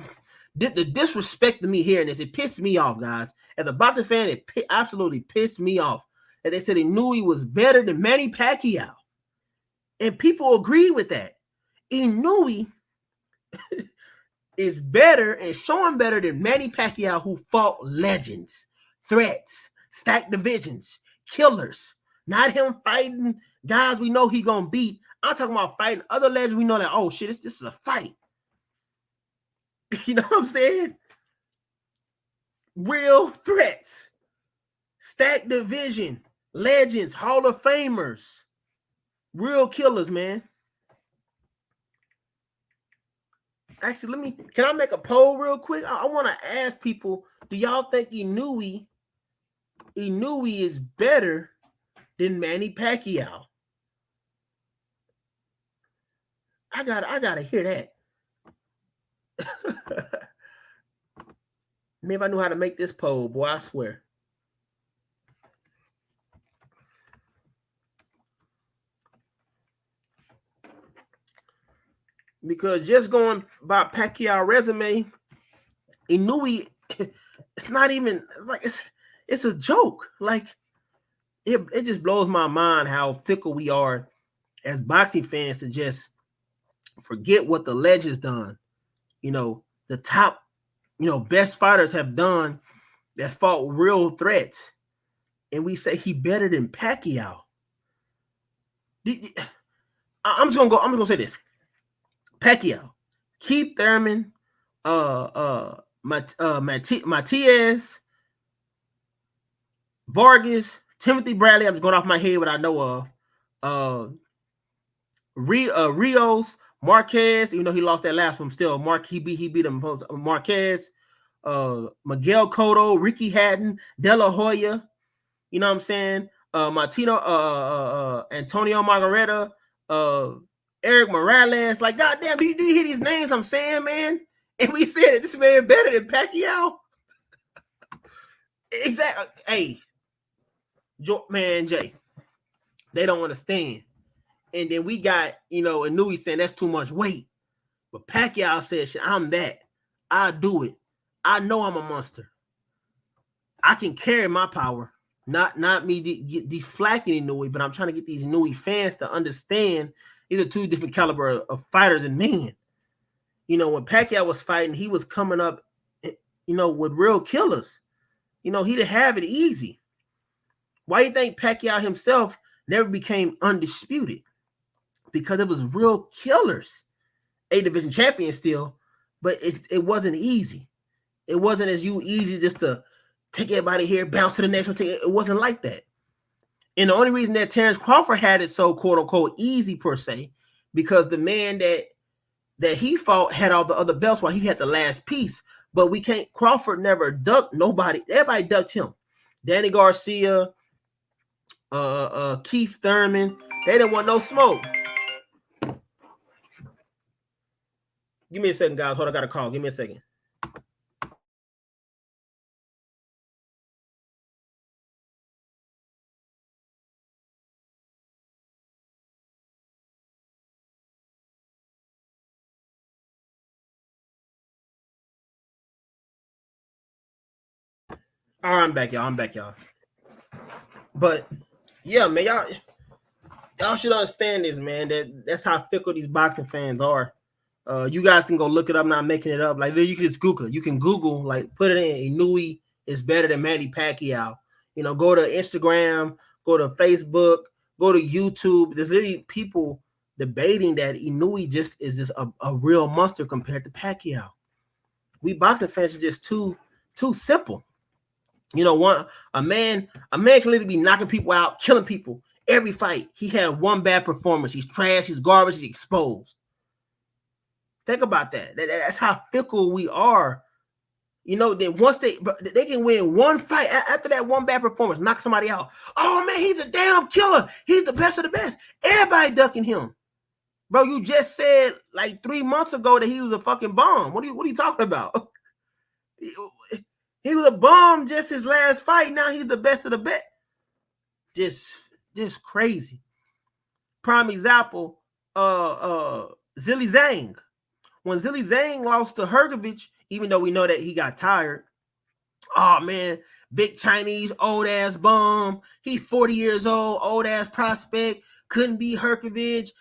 than the disrespect to me hearing this. It pissed me off, guys. As a boxing fan, it absolutely pissed me off that they said Inoue was better than Manny Pacquiao. And people agree with that. Inoue is better and showing better than Manny Pacquiao, who fought legends, threats, stacked divisions, killers. Not him fighting guys we know he gonna beat. I'm talking about fighting other legends we know that, oh shit, this is a fight. You know what I'm saying? Real threats, stacked division, legends, Hall of Famers, real killers, man. Actually, can I make a poll real quick? I want to ask people, do y'all think Inoue is better than Manny Pacquiao? I gotta hear that. Maybe I knew how to make this poll, boy, I swear. Because just going by Pacquiao resume, Inoue, it's not even, it's a joke. Like, it just blows my mind how fickle we are as boxing fans to just forget what the legends done. You know, the top, best fighters have done that fought real threats. And we say he better than Pacquiao. I'm just gonna say this. Pacquiao, Keith Thurman, Matias, Vargas, Timothy Bradley. I'm just going off my head what I know of. Rios, Marquez, even though he lost that last one, still he beat him. Marquez, Miguel Cotto, Ricky Hatton, De La Hoya. You know what I'm saying? Antonio Margareta, Eric Morales. Like, goddamn, do you hear these names I'm saying, man? And we said that this man better than Pacquiao. Exactly. Hey, man, Jay, they don't understand. And then we got, Inoue saying that's too much weight. But Pacquiao said, I'm that. I'll do it. I know I'm a monster. I can carry my power. Not me deflacting Inoue, but I'm trying to get these Inoue fans to understand these are two different caliber of fighters and men. When Pacquiao was fighting, he was coming up, with real killers. He didn't have it easy. Why do you think Pacquiao himself never became undisputed? Because it was real killers. A division champion still, but it wasn't easy. It wasn't as easy just to take everybody here, bounce to the next one. It wasn't like that. And the only reason that Terrence Crawford had it so quote unquote easy per se, because the man that he fought had all the other belts while he had the last piece. But Crawford never ducked nobody. Everybody ducked him. Danny Garcia, Keith Thurman, they didn't want no smoke. Give me a second, guys. Hold on, I got a call. Give me a second. All right, I'm back, y'all. But yeah, man, y'all should understand this, man. That's how fickle these boxing fans are. You guys can go look it up. I'm not making it up. Like, you can just Google it. You can Google, like, put it in. Inoue is better than Manny Pacquiao. Go to Instagram, go to Facebook, go to YouTube. There's literally people debating that Inoue is just a real monster compared to Pacquiao. We boxing fans are just too simple. A man can literally be knocking people out, killing people every fight. He had one bad performance. He's trash. He's garbage. He's exposed. Think about that. That's how fickle we are. Then once they can win one fight after that one bad performance, knock somebody out. Oh man, he's a damn killer. He's the best of the best. Everybody ducking him. Bro, you just said like 3 months ago that he was a fucking bomb. What are you talking about? He was a bomb just his last fight. Now he's the best of the best. Just crazy. Prime example, Zhilei Zhang. When Zhilei Zhang lost to Hrgovic, even though we know that he got tired, oh man, big Chinese old ass bum. He's 40 years old ass prospect. Couldn't beat Hrgovic.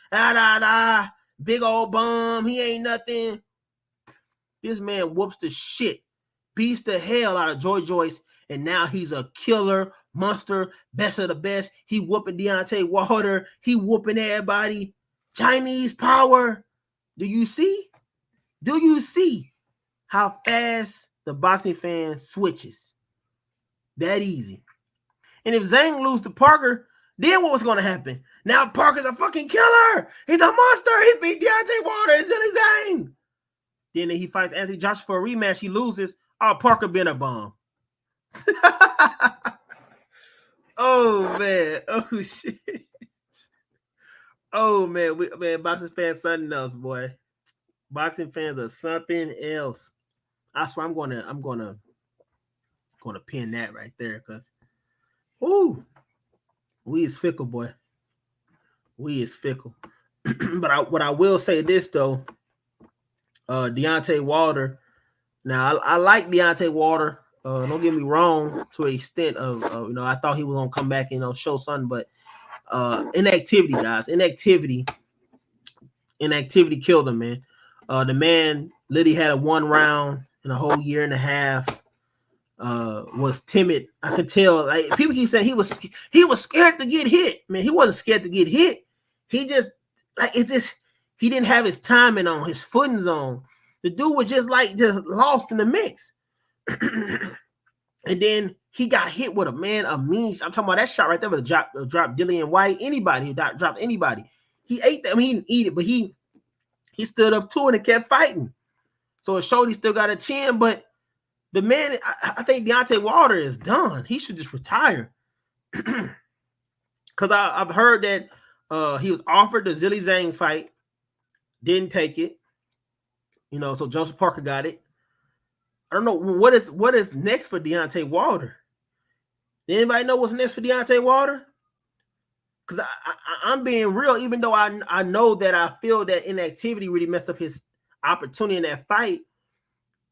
Big old bum. He ain't nothing. This man whoops the shit, beats the hell out of Joy Joyce, and now he's a killer monster, best of the best. He whooping Deontay Wilder. He whooping everybody. Chinese power. Do you see? Do you see how fast the boxing fan switches? That easy. And if Zhang loses to Parker, then what was going to happen? Now Parker's a fucking killer. He's a monster. He beat Deontay Wilder and Zhilei Zhang. Then he fights Anthony Joshua for a rematch. He loses. Oh, Parker been a bomb. Oh, man. Oh, shit. Oh, man. Boxing fans, something else, boy. Boxing fans are something else. I swear I'm gonna pin that right there, because we is fickle, boy. We is fickle. But what I will say this though, Deontay Wilder. Now I like Deontay Wilder. Don't get me wrong, to an extent of I thought he was gonna come back and show something, but inactivity, guys, inactivity killed him, man. The man literally had a 1 round in a whole year and a half. Was timid. I could tell. Like, people keep saying he was scared to get hit. Man, he wasn't scared to get hit. He just he didn't have his timing on, his footing on. The dude was just lost in the mix. And then he got hit with I'm talking about that shot right there with a drop Dillian White, anybody who dropped anybody. He ate that. I mean, he didn't eat it, but he stood up to it and kept fighting. So it showed he still got a chin, but the man, I think Deontay Wilder is done. He should just retire. Because I've heard that he was offered the Zhilei Zhang fight, didn't take it. So Joseph Parker got it. I don't know what is next for Deontay Wilder. Anybody know what's next for Deontay Wilder? Because I'm being real, even though I know that I feel that inactivity really messed up his opportunity in that fight.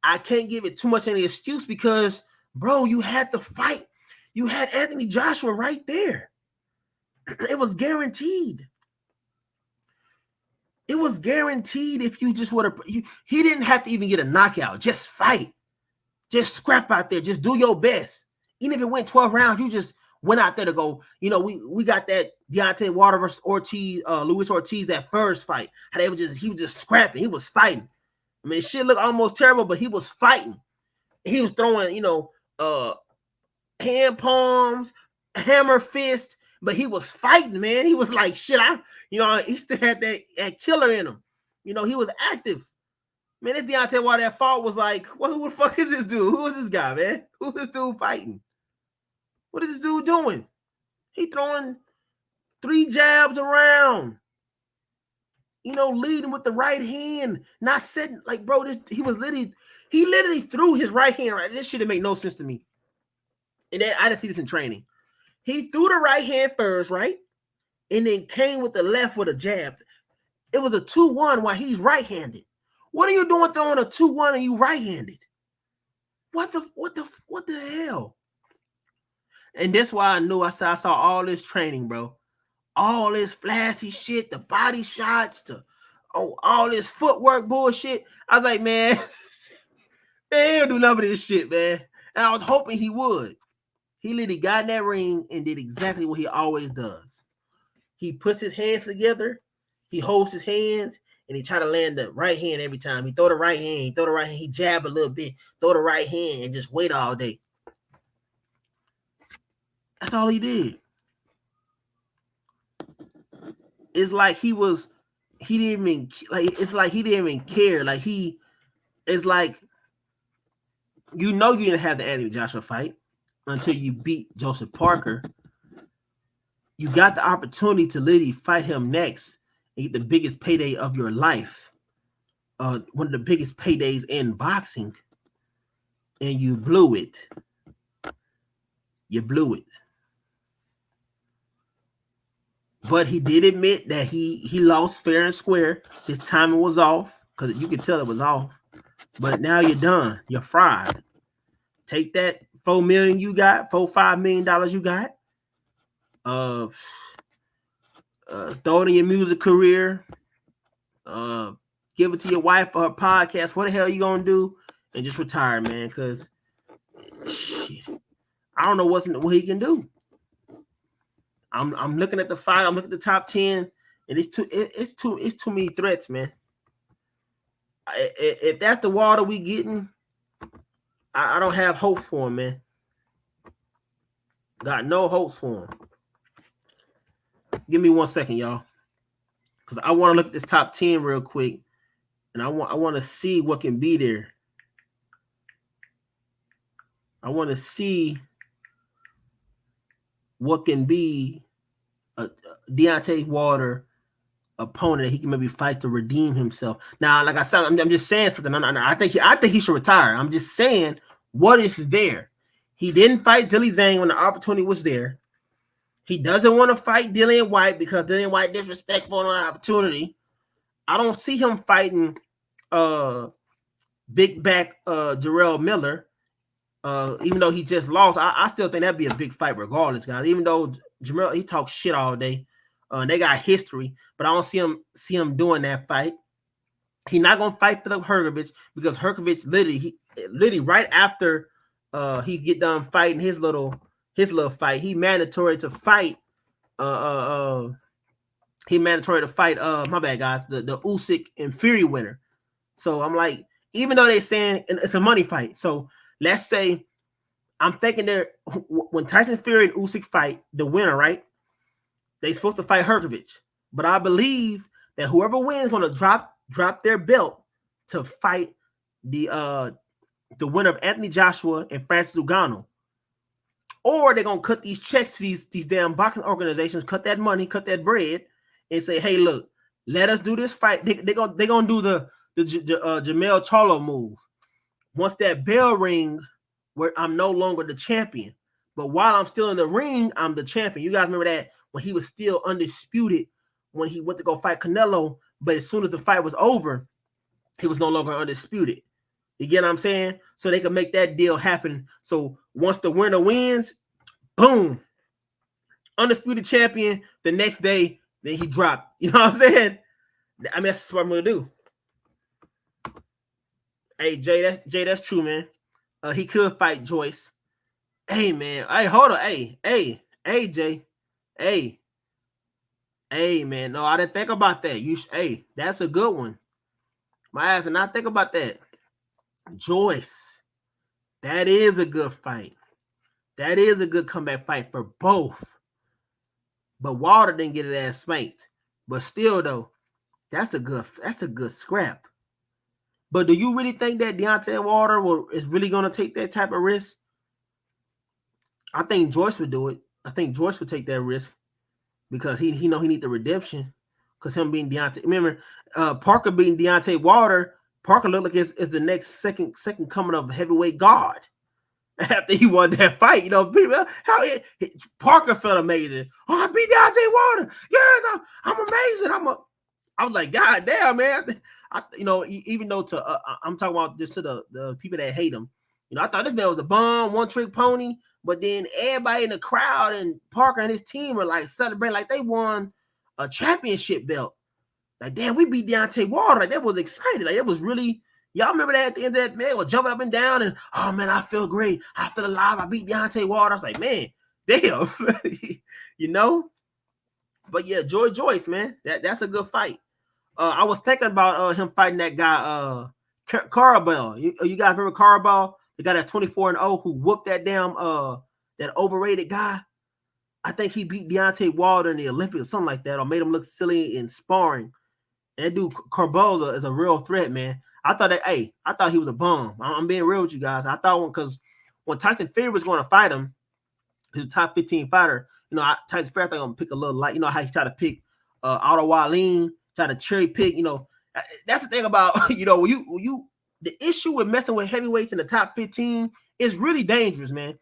I can't give it too much any excuse because, bro, you had the fight. You had Anthony Joshua right there. It was guaranteed. It was guaranteed if you just would have. He didn't have to even get a knockout. Just fight. Just scrap out there. Just do your best. Even if it went 12 rounds, you just went out there to go. We got that Deontay Wilder versus Ortiz, Luis Ortiz, that first fight. How he was just scrapping. He was fighting. I mean, shit looked almost terrible, but he was fighting. He was throwing, hand palms, hammer fist, but he was fighting, man. He was like, shit, he still had that killer in him. He was active. Man, this Deontay Wilder that fought was like, who the fuck is this dude? Who is this guy, man? Who's this dude fighting? What is this dude doing? He throwing 3 jabs around. Leading with the right hand, not setting bro. He literally threw his right hand right. This shit didn't make no sense to me. And then I didn't see this in training. He threw the right hand first, right? And then came with the left with a jab. It was a 2-1 while he's right-handed. What are you doing throwing a 2-1 and you right-handed? What the hell? And that's why I knew I saw all this training, bro. All this flashy shit, the body shots, all this footwork bullshit. I was like, man, he don't do none of this shit, man. And I was hoping he would. He literally got in that ring and did exactly what he always does. He puts his hands together, he holds his hands, and he try to land the right hand every time. He throw the right hand, he jab a little bit, throw the right hand, and just wait all day. That's all he did. It's like he didn't even care. It's like, you didn't have the Anthony Joshua fight until you beat Joseph Parker. You got the opportunity to literally fight him next and get the biggest payday of your life. One of the biggest paydays in boxing. And you blew it. You blew it. But he did admit that he lost fair and square. His timing was off, because you could tell it was off. But now you're done. You're fried. Take that $4 million you got, $5 million you got. Throw it in your music career. give it to your wife for her podcast. What the hell you gonna do? And just retire, man. Because shit, I don't know what he can do. I'm looking at the fight. I'm looking at the top 10, and it's too many threats, man. If that's the Wilder we getting, I don't have hope for him, man. Got no hopes for him. Give me 1 second, y'all, because I want to look at this top 10 real quick, and I want to see what can be there. I want to see what can be a Deontay Wilder opponent that he can maybe fight to redeem himself. Now, like I said, I'm just saying something. I think he should retire. I'm just saying what is there. He didn't fight Zhilei Zhang when the opportunity was there. He doesn't want to fight Dillian Whyte because Dillian Whyte disrespectful on an opportunity. I don't see him fighting big back Jarrell Miller. Even though he just lost, I still think that'd be a big fight regardless, guys. Even though Jamel, he talks shit all day. They got history, but I don't see him doing that fight. He's not gonna fight Filip Hrgović because Hrgović literally right after he get done fighting his little fight, he mandatory to fight. He mandatory to fight. My bad, guys. The Usyk and Fury winner. So I'm like, even though they're saying it's a money fight, so let's say I'm thinking that when Tyson Fury and Usyk fight, the winner, right? They supposed to fight Hrgović, but I believe that whoever wins is gonna drop their belt to fight the winner of Anthony Joshua and Francis Ngannou, or they're gonna cut these checks to these damn boxing organizations, cut that money, cut that bread, and say, hey, look, let us do this fight. They're gonna do the Jermell Charlo move. Once that bell rings, where I'm no longer the champion, but while I'm still in the ring, I'm the champion. You guys remember that when he was still undisputed when he went to go fight Canelo, but as soon as the fight was over, he was no longer undisputed. You get what I'm saying? So they can make that deal happen. So once the winner wins, boom, undisputed champion. The next day, then he dropped. You know what I'm saying? I mean, that's what I'm gonna do. Hey, Jay, that's true, man. He could fight Joyce. Hey, man. Hey, hold on. Hey, Jay. Hey, man. No, I didn't think about that. Hey, that's a good one. My ass did not think about that. Joyce. That is a good fight. That is a good comeback fight for both. But Wilder didn't get his ass spanked. But still, though, that's a good scrap. But do you really think that Deontay Wilder is really going to take that type of risk? I think Joyce would do it. I think Joyce would take that risk because he know he need the redemption. Because him being Deontay, remember Parker beating Deontay Wilder. Parker looked like is the next second coming of heavyweight God. After he won that fight, you know, people, Parker felt amazing. Oh, I beat Deontay Wilder. Yes, I'm amazing. I was like, God damn, man. Even though I'm talking about just to the people that hate him. You know, I thought this man was a bum, one-trick pony. But then everybody in the crowd and Parker and his team were like celebrating like they won a championship belt. Like, damn, we beat Deontay Wilder. Like, that was exciting. Like, it was really. Y'all remember that at the end of that, man? They were jumping up and down and, oh, man, I feel great. I feel alive. I beat Deontay Wilder. I was like, man, damn. You know? But, yeah, Joyce, man, that's a good fight. I was thinking about him fighting that guy, Carabell. You guys remember Carabell? The guy that's 24-0 who whooped that damn, that overrated guy? I think he beat Deontay Wilder in the Olympics or something like that, or made him look silly in sparring. And that dude, Carabell, is a real threat, man. I thought he was a bum. I'm being real with you guys. I thought because when Tyson Fury was going to fight him, he's a top 15 fighter. You know, Tyson Fury, I think I'm gonna pick a little light. You know how he tried to pick Otto Wallin, try to cherry pick. You know, that's the thing about when you the issue with messing with heavyweights in the top 15 is really dangerous, man.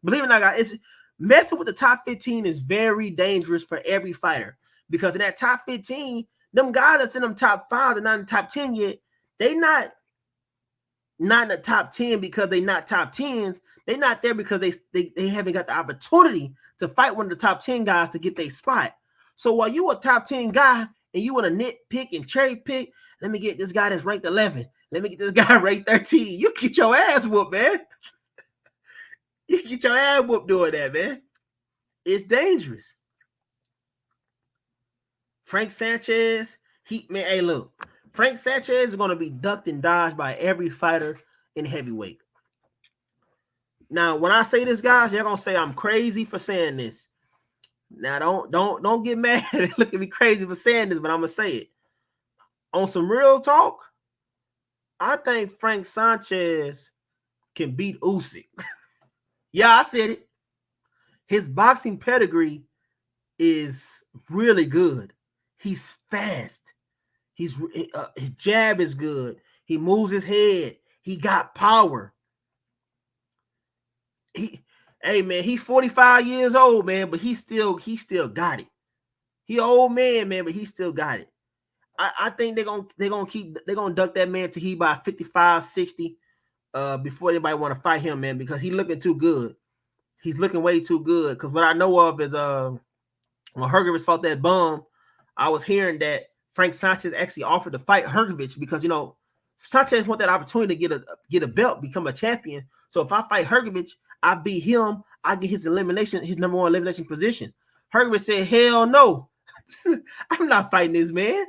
Believe it or not, guys, it's messing with the top 15 is very dangerous for every fighter because in that top 15, them guys that's in them top 5, they're not in the top 10 yet. They not in the top 10 because they not top 10s. They not there because they haven't got the opportunity to fight one of the top 10 guys to get their spot. So while you a top 10 guy and you want to nitpick and cherry pick. Let me get this guy that's ranked 11. Let me get this guy ranked 13. You get your ass whooped, man. You get your ass whooped doing that, man. It's dangerous. Frank Sanchez, hey, look. Frank Sanchez is going to be ducked and dodged by every fighter in heavyweight. Now, when I say this, guys, you're going to say I'm crazy for saying this. Now, don't get mad and look at me crazy for saying this, but I'm going to say it. On some real talk, I think Frank Sanchez can beat Usyk. Yeah, I said it. His boxing pedigree is really good. He's fast. His jab is good. He moves his head. He got power. Hey man, he's 45 years old, man, but he still got it. He an old man, but he still got it. I think they're gonna duck that man till he by 55, 60 before anybody want to fight him, man, because he's looking too good. He's looking way too good. Because what I know of is when Hrgovic fought that bum, I was hearing that Frank Sanchez actually offered to fight Hrgovic because, you know, Sanchez want that opportunity to get a belt, become a champion. So if I fight Hrgovic, I beat him, I get his number one elimination position. Hrgovic said, hell no. I'm not fighting this man.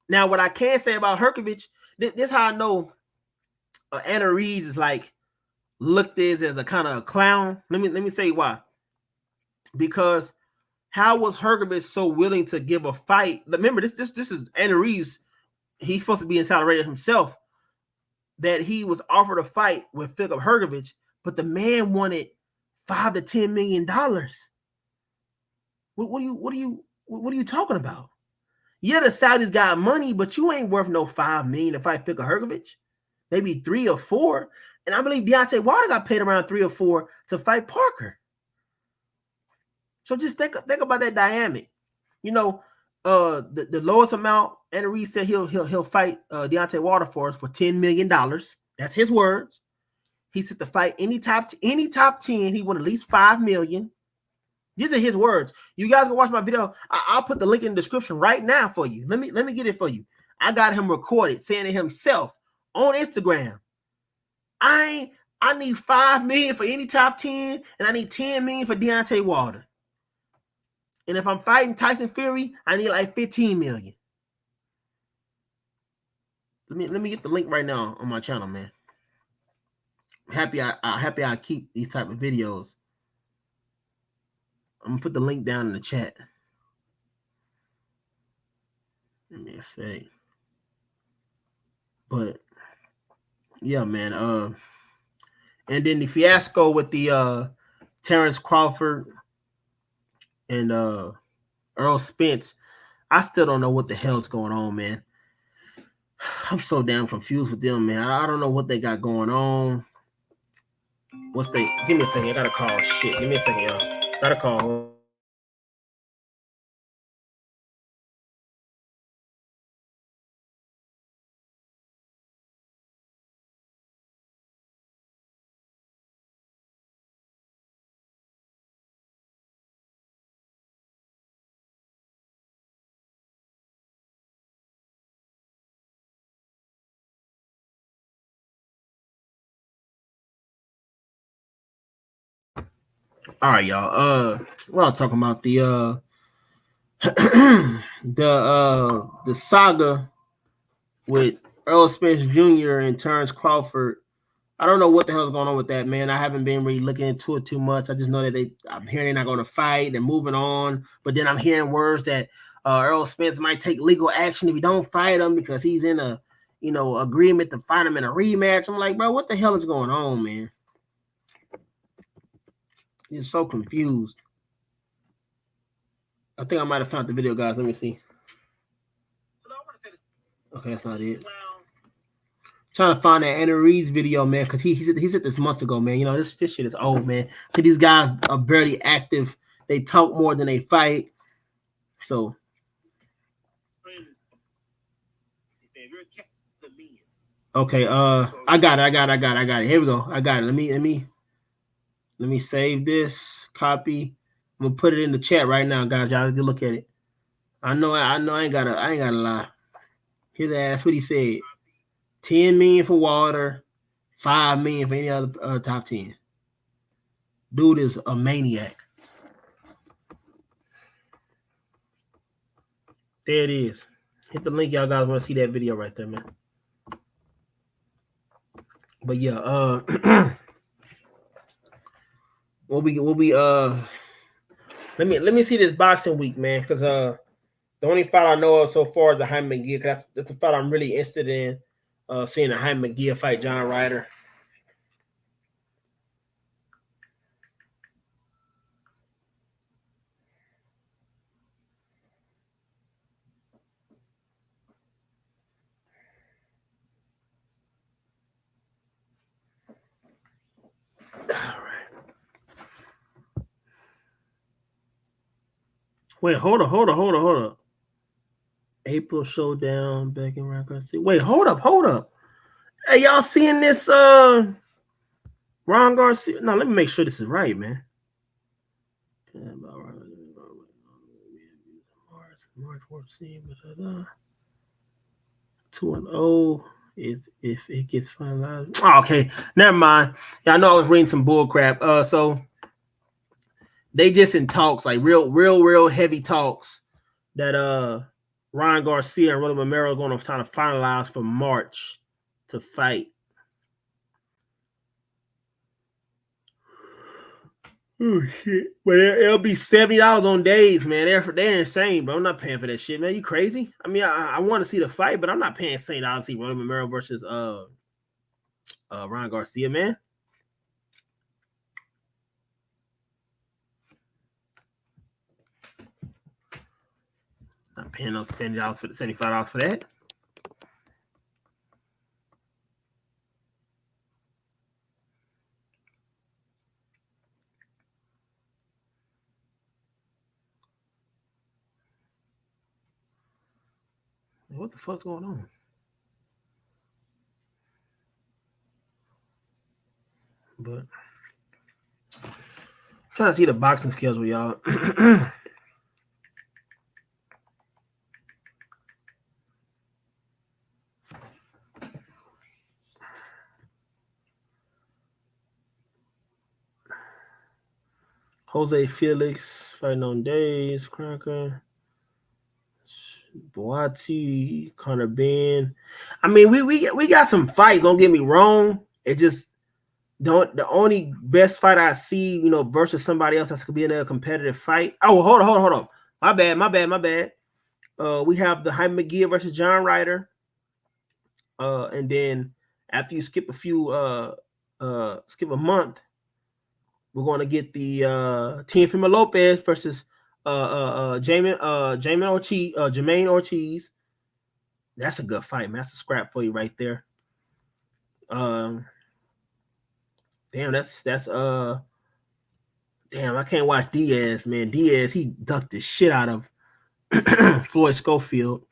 Now, what I can say about Hrgovic, this is how I know Anna Reed is like looked as a kind of a clown. Let me say why. Because how was Hrgovic so willing to give a fight? Remember, this is Anna Reed's. He's supposed to be in Saudi Arabia himself. That he was offered a fight with Filip Hrgovic, but the man wanted $5 to $10 million. What are you talking about? Yeah, the Saudis got money, but you ain't worth no $5 million to fight Filip Hrgovic. Maybe 3 or 4. And I believe Deontay Wilder got paid around 3 or 4 to fight Parker. So just think about that dynamic. You know, the lowest amount, Anna Reed said he'll fight Deontay Wilder for us for $10 million. That's his words. He said to fight any top 10, he won at least $5 million. These are his words. You guys can watch my video. I'll put the link in the description right now for you. Let me get it for you. I got him recorded saying it himself on Instagram. I need $5 million for any top 10, and I need $10 million for Deontay Wilder. And if I'm fighting Tyson Fury, I need like $15 million. Let me get the link right now on my channel, man. Happy I keep these type of videos. I'm gonna put the link down in the chat. Let me say. But yeah, man. And then the fiasco with the Terrence Crawford and Earl Spence. I still don't know what the hell's going on, man. I'm so damn confused with them, man. I don't know what they got going on. Give me a second. I got a call. Shit. Give me a second, y'all. Got a call. All right, y'all. Well, I'm talking about the the saga with Earl Spence Jr. and Terrence Crawford. I don't know what the hell's going on with that, man. I haven't been really looking into it too much. I just know that I'm hearing they're not going to fight. They're moving on. But then I'm hearing words that Earl Spence might take legal action if he don't fight him because he's in a, agreement to fight him in a rematch. I'm like, bro, what the hell is going on, man? He's so confused. I think I might have found the video, guys. Let me see. Okay, that's not it. Trying to find that Anna Reed's video, man, because he said this months ago, man. You know, this shit is old, man. Because these guys are barely active. They talk more than they fight. So. Okay, I got it. Here we go. I got it. Let me save this, copy. I'm gonna put it in the chat right now, guys. Y'all get a look at it. I know I ain't gotta lie. His ass, what he said. 10 million for Water, 5 million for any other top 10. Dude is a maniac. There it is. Hit the link, y'all guys want to see that video right there, man. But yeah, let me see this boxing week, man, because the only fight I know of so far is the Jaime McGee, because that's the fight I'm really interested in, seeing the Jaime McGee fight John Ryder. All right. Wait, hold up. April Showdown back in Round City. Wait, hold up. Hey, y'all seeing this? Ron Garcia. No, let me make sure this is right, man. March 14th. 2-0. If it gets finalized. Oh, okay, never mind. Yeah, I know I was reading some bull crap. So they just in talks, like real heavy talks that Ryan Garcia and Rolly Romero are going to try to finalize for March to fight. Oh shit! But it'll be $70 on days, man. They're insane, bro. I'm not paying for that shit, man. You crazy? I mean, I want to see the fight, but I'm not paying $70 to see Rolly Romero versus Ryan Garcia, man. Not paying those $70 for the $75 for that. What the fuck's going on? But I'm trying to see the boxing skills with y'all. Jose Felix fighting on days. Cracker. Boati, Conor Ben. I mean, we got some fights. Don't get me wrong. It just the only best fight I see, versus somebody else that's gonna be in a competitive fight. Oh, hold on. My bad. We have the Jaime McGee versus John Ryder. And then after you skip a month, we're gonna get the Teofimo Lopez versus Jermaine Ortiz. That's a good fight, man. That's a scrap for you right there. Damn, damn, I can't watch Diaz, man. Diaz, he ducked the shit out of Floyd Schofield.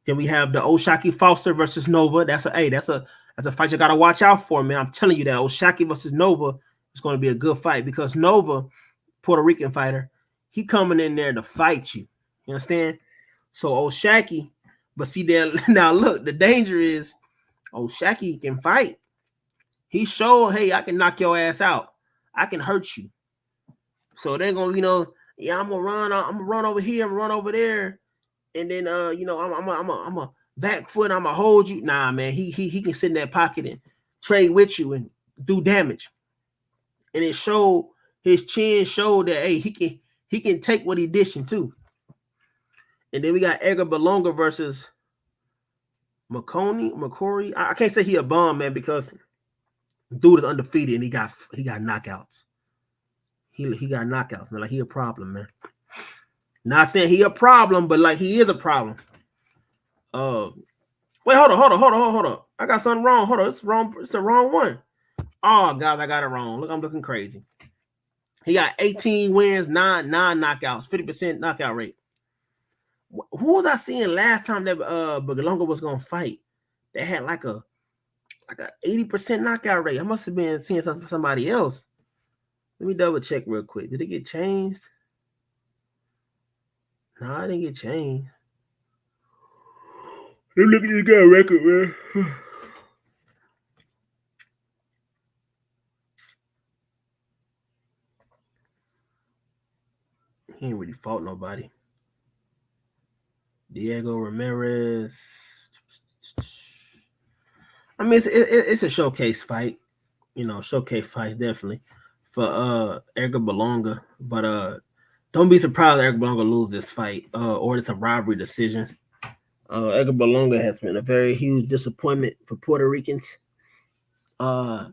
Then we have the O'Shaquie Foster versus Nova. That's a fight you gotta watch out for, man. I'm telling you that O'Shaquie versus Nova is going to be a good fight because Nova, Puerto Rican fighter, he coming in there to fight you. You understand? So O'Shaquie, but see there now. Look, the danger is O'Shaquie can fight. He showed, hey, I can knock your ass out. I can hurt you. So they're gonna, I'm gonna run over here, I'm gonna run over there, and then I'm a back foot, I'm gonna hold you. Nah, man, he can sit in that pocket and trade with you and do damage. And it showed his chin showed that hey, he can take what he dishing too. And then we got Edgar Berlanga versus McCrory. I can't say he a bum, man, because dude is undefeated and he got knockouts. He got knockouts, man. Like he a problem, man. Not saying he a problem, but like he is a problem. Wait, hold on. I got something wrong. Hold on, it's wrong. It's the wrong one. Oh, guys, I got it wrong. Look, I'm looking crazy. He got 18 wins, 9 knockouts, 50% knockout rate. Who was I seeing last time that Berlanga was gonna fight? They had like a 80% knockout rate. I must have been seeing somebody else. Let me double check real quick. Did it get changed? No, I didn't get changed. Look at this guy record, man. He ain't really fought nobody. Diego Ramirez. I mean, it's a showcase fight. Showcase fight definitely for Edgar Berlanga. But don't be surprised if Edgar Berlanga lose this fight or it's a robbery decision. Edgar Berlanga has been a very huge disappointment for Puerto Ricans. Puerto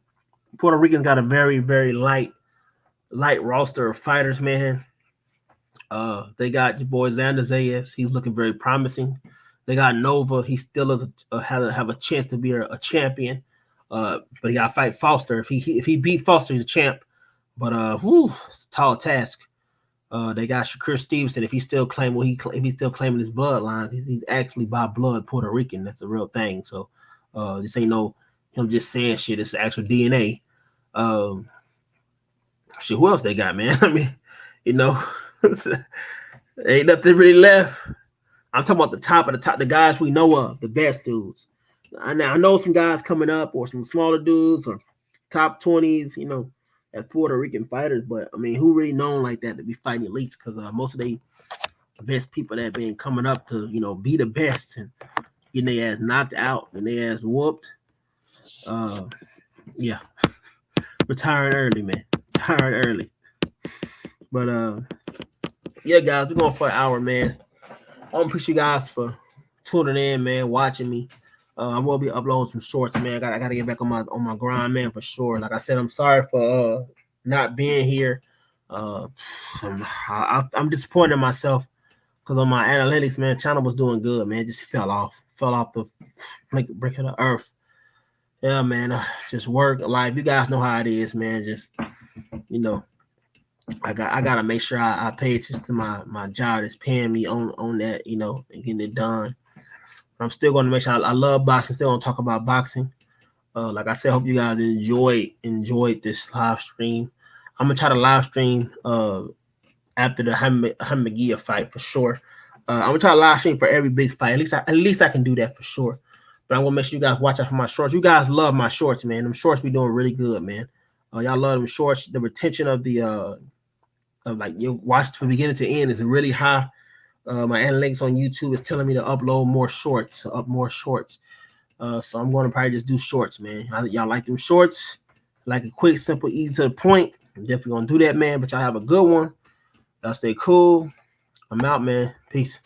Ricans got a very, very light roster of fighters, man. They got your boy Xander Zayas. He's looking very promising. They got Nova. He still is have a chance to be a champion. But he got to fight Foster. If he beat Foster, he's a champ. But it's a tall task. They got Shakur Stevenson. If he's still claiming his bloodline, he's actually by blood Puerto Rican. That's a real thing. So this ain't no him just saying shit. It's actual DNA. Shit, who else they got, man? I mean, ain't nothing really left. I'm talking about the top of the top, the guys we know of, the best dudes. I know some guys coming up or some smaller dudes or top 20s, as Puerto Rican fighters. But, I mean, who really known like that to be fighting elites? Because most of the best people that been coming up to, be the best and getting their ass knocked out and their ass whooped. Yeah. Retiring early, man. Retiring early. But, yeah, guys, we're going for an hour, man. I appreciate you guys for tuning in, man, watching me. I will be uploading some shorts, man. I gotta get back on my grind, man, for sure. Like I said, I'm sorry for not being here. I'm disappointed in myself because on my analytics, man, channel was doing good, man. It just fell off the brick of the earth. Yeah, man, just work life. You guys know how it is, man. Just I gotta make sure I pay attention to my job that's paying me on that, and getting it done. But I'm still gonna make sure I love boxing. Still gonna talk about boxing. Like I said, hope you guys enjoyed this live stream. I'm gonna try to live stream after the Hamid fight for sure. I'm gonna try to live stream for every big fight. At least I can do that for sure. But I'm gonna make sure you guys watch out for my shorts. You guys love my shorts, man. Them shorts be doing really good, man. Y'all love them shorts. The retention of the you watch from beginning to end is really high. My analytics on YouTube is telling me to upload more shorts, so I'm going to probably just do shorts, man. Y'all like them shorts, like a quick, simple, easy to the point. I'm definitely going to do that, man. But y'all have a good one. Y'all stay cool. I'm out, man. Peace.